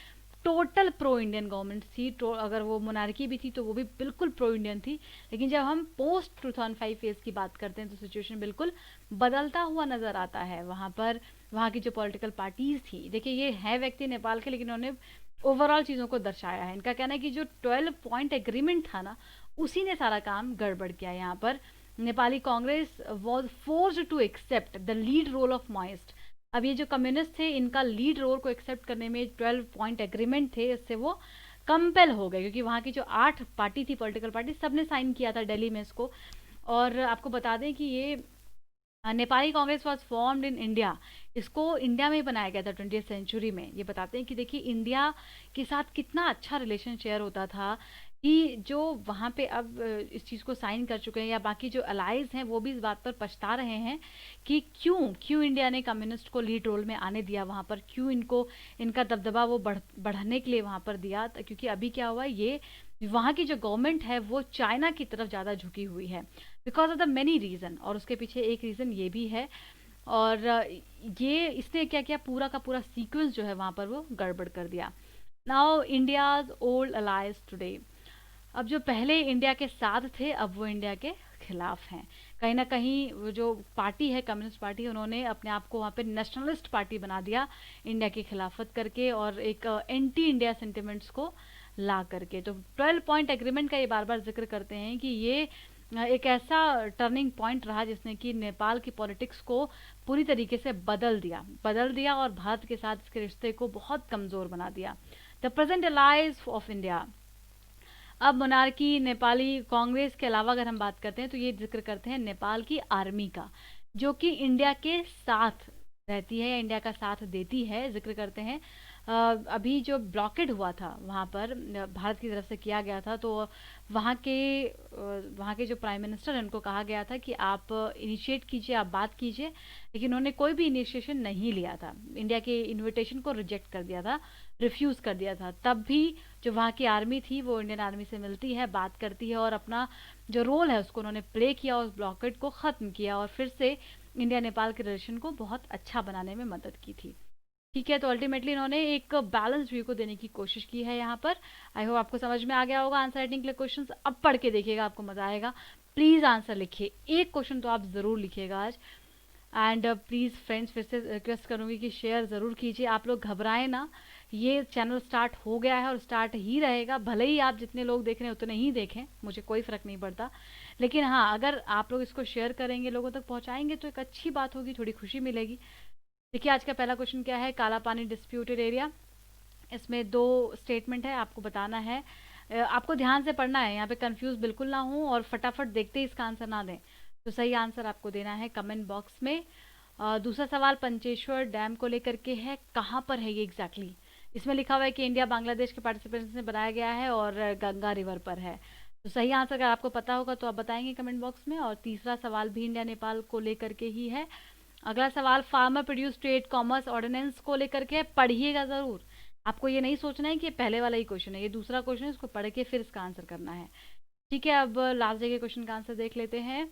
टोटल प्रो इंडियन गवर्नमेंट थी। अगर वो मोनार्की भी थी तो वो भी बिल्कुल प्रो इंडियन थी। लेकिन जब हम पोस्ट 2005 फेज की बात करते हैं तो सिचुएशन बिल्कुल बदलता हुआ नजर आता है वहाँ पर। वहाँ की जो पॉलिटिकल पार्टीज थी, देखिए ये है व्यक्ति नेपाल के, लेकिन उन्होंने ओवरऑल चीज़ों को दर्शाया है। इनका कहना है कि जो 12 पॉइंट एग्रीमेंट था ना, उसी ने सारा काम गड़बड़ किया। यहाँ पर Nepali Congress was forced to accept the lead role of Maoist. अब ये जो कम्युनिस्ट थे, इनका लीड रोल को एक्सेप्ट करने में 12 पॉइंट एग्रीमेंट थे, इससे वो कंपेल हो गए, क्योंकि वहाँ की जो 8 पार्टी थी, पॉलिटिकल पार्टी, सबने साइन किया था दिल्ली में इसको। और आपको बता दें कि ये Nepali Congress was formed in India, इसको इंडिया में ही बनाया गया था 20th सेंचुरी में। ये बताते हैं कि देखिए इंडिया के साथ कितना अच्छा रिलेशन शेयर होता था कि जो वहाँ पे अब इस चीज़ को साइन कर चुके हैं, या बाकी जो अलाइज हैं वो भी इस बात पर पछता रहे हैं कि क्यों क्यों इंडिया ने कम्युनिस्ट को लीड रोल में आने दिया वहाँ पर, क्यों इनको इनका दबदबा वो बढ़ने के लिए वहाँ पर दिया। क्योंकि अभी क्या हुआ, ये वहाँ की जो गवर्नमेंट है वो चाइना की तरफ ज़्यादा झुकी हुई है because of the many reason. और उसके पीछे एक रीज़न ये भी है। और ये इसने क्या किया, पूरा का पूरा सीक्वेंस जो है वहाँ पर वो गड़बड़ कर दिया। Now India's old allies today, अब जो पहले इंडिया के साथ थे अब वो इंडिया के खिलाफ हैं। कहीं ना कहीं वो जो पार्टी है, कम्युनिस्ट पार्टी, उन्होंने अपने आप को वहाँ पे नेशनलिस्ट पार्टी बना दिया इंडिया की खिलाफत करके और एक एंटी इंडिया सेंटिमेंट्स को ला करके। तो 12 पॉइंट एग्रीमेंट का ये बार बार जिक्र करते हैं कि ये एक ऐसा टर्निंग पॉइंट रहा जिसने कि नेपाल की पॉलिटिक्स को पूरी तरीके से बदल दिया और भारत के साथ इसके रिश्ते को बहुत कमज़ोर बना दिया। The present allies of India, अब मोनार्की, नेपाली कांग्रेस के अलावा अगर हम बात करते हैं तो ये जिक्र करते हैं नेपाल की आर्मी का, जो कि इंडिया के साथ रहती है या इंडिया का साथ देती है, जिक्र करते हैं। अभी जो ब्लॉकेड हुआ था वहाँ पर भारत की तरफ से किया गया था, तो वहाँ के जो प्राइम मिनिस्टर हैं उनको कहा गया था कि आप इनिशिएट कीजिए, आप बात कीजिए, लेकिन उन्होंने कोई भी इनिशिएशन नहीं लिया था, इंडिया के इनविटेशन को रिजेक्ट कर दिया था, रिफ्यूज़ कर दिया था। तब भी जो वहाँ की आर्मी थी वो इंडियन आर्मी से मिलती है, बात करती है और अपना जो रोल है उसको उन्होंने प्ले किया, उस ब्लॉकेड को ख़त्म किया और फिर से इंडिया नेपाल के रिलेशन को बहुत अच्छा बनाने में मदद की थी। ठीक है, तो अल्टीमेटली इन्होंने एक बैलेंस व्यू को देने की कोशिश की है यहाँ पर। आई होप आपको समझ में आ गया होगा आंसर राइटिंग के लिए क्वेश्चन। अब पढ़ के देखिएगा, आपको मजा आएगा। प्लीज़ आंसर लिखिए, एक क्वेश्चन तो आप ज़रूर लिखिएगा आज। एंड प्लीज़ फ्रेंड्स, फिर से रिक्वेस्ट करूँगी कि शेयर ज़रूर कीजिए। आप लोग घबराएं ना, ये चैनल स्टार्ट हो गया है और स्टार्ट ही रहेगा, भले ही आप जितने लोग देख रहे हैं उतने ही देखें, मुझे कोई फ़र्क नहीं पड़ता। लेकिन हाँ, अगर आप लोग इसको शेयर करेंगे, लोगों तक पहुँचाएंगे, तो एक अच्छी बात होगी, थोड़ी खुशी मिलेगी। देखिए आज का पहला क्वेश्चन क्या है, काला पानी डिस्प्यूटेड एरिया। इसमें दो स्टेटमेंट है, आपको बताना है। आपको ध्यान से पढ़ना है, यहाँ पे कंफ्यूज बिल्कुल ना हो और फटाफट देखते ही इसका आंसर ना दें। तो सही आंसर आपको देना है कमेंट बॉक्स में। दूसरा सवाल पंचेश्वर डैम को लेकर के है, कहाँ पर है ये एग्जैक्टली इसमें लिखा हुआ है कि इंडिया बांग्लादेश के पार्टिसिपेंट्स ने बनाया गया है और गंगा रिवर पर है। तो सही आंसर अगर आपको पता होगा तो आप बताएंगे कमेंट बॉक्स में। और तीसरा सवाल भी इंडिया नेपाल को लेकर के ही है। अगला सवाल farmer produce trade commerce ordinance को लेकर के, पढ़िएगा ज़रूर। आपको ये नहीं सोचना है कि ये पहले वाला ही क्वेश्चन है, ये दूसरा क्वेश्चन है, इसको पढ़ के फिर इसका आंसर करना है। ठीक है, अब लास्ट डे के क्वेश्चन का आंसर देख लेते हैं।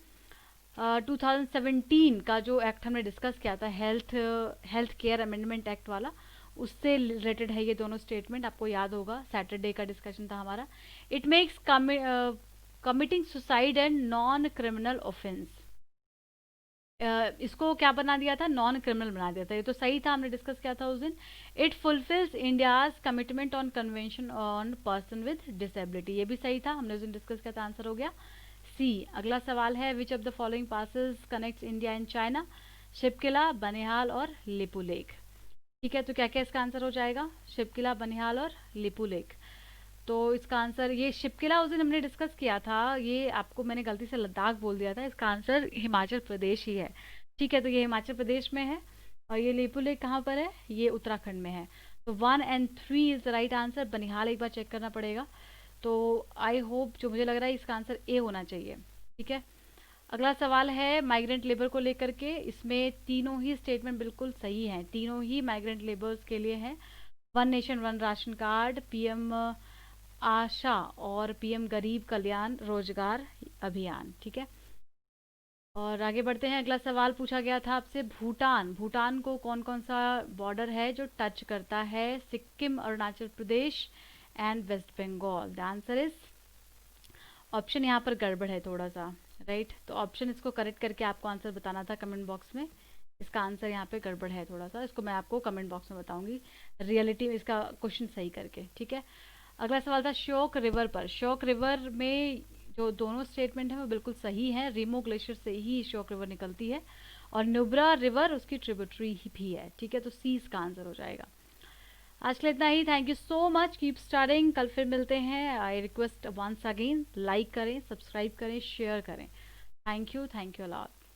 2017 का जो एक्ट हमने डिस्कस किया था, हेल्थ केयर अमेंडमेंट एक्ट वाला, उससे रिलेटेड है ये दोनों स्टेटमेंट। आपको याद होगा सैटरडे का डिस्कशन था हमारा। It makes committing suicide and non criminal offence, इसको क्या बना दिया था, नॉन क्रिमिनल बना दिया था। ये तो सही था, हमने डिस्कस किया था उस दिन। It fulfils India's commitment on convention on person with disability, ये भी सही था, हमने उस दिन डिस्कस किया था, आंसर हो गया सी। अगला सवाल है which of the following passes connects India and China, Shipki La, Banihal और लिपू लेक। ठीक है, तो क्या क्या इसका आंसर हो जाएगा, शिपकिला, बनिहाल और लिपू लेक। तो इसका आंसर, ये शिपकिला उस दिन हमने डिस्कस किया था, ये आपको मैंने गलती से लद्दाख बोल दिया था, इसका आंसर हिमाचल प्रदेश ही है। ठीक है, तो ये हिमाचल प्रदेश में है और ये लेपू लेक कहाँ पर है, ये उत्तराखंड में है। तो 1 और 3 is the right answer. Banihal एक बार चेक करना पड़ेगा। तो आई होप, जो मुझे लग रहा है इसका आंसर ए होना चाहिए। ठीक है, अगला सवाल है माइग्रेंट लेबर को लेकर के। इसमें तीनों ही स्टेटमेंट बिल्कुल सही हैं, तीनों ही माइग्रेंट लेबर्स के लिए हैं। One nation one ration card, PM Asha और पीएम गरीब कल्याण रोजगार अभियान। ठीक है, और आगे बढ़ते हैं। अगला सवाल पूछा गया था आपसे, भूटान, भूटान को कौन कौन सा बॉर्डर है जो टच करता है, Sikkim, Arunachal Pradesh and West Bengal. The answer is, option यहाँ पर गड़बड़ है थोड़ा सा, राइट। तो ऑप्शन इसको करेक्ट करके आपको आंसर बताना था कमेंट बॉक्स में। इसका आंसर यहाँ पे गड़बड़ है थोड़ा सा, इसको मैं आपको कमेंट बॉक्स में बताऊंगी रियलिटी में इसका क्वेश्चन सही करके। ठीक है, अगला सवाल था श्योक रिवर पर। श्योक रिवर में जो दोनों स्टेटमेंट है वो बिल्कुल सही है, रीमो ग्लेशियर से ही श्योक रिवर निकलती है और नुब्रा रिवर उसकी ट्रिब्यूटरी ही भी है। ठीक है, तो सी इसका आंसर हो जाएगा। आज के लिए इतना ही, thank you so much, keep starting, कल फिर मिलते हैं। I request once again, like करें, सब्सक्राइब करें, शेयर करें। Thank you a lot.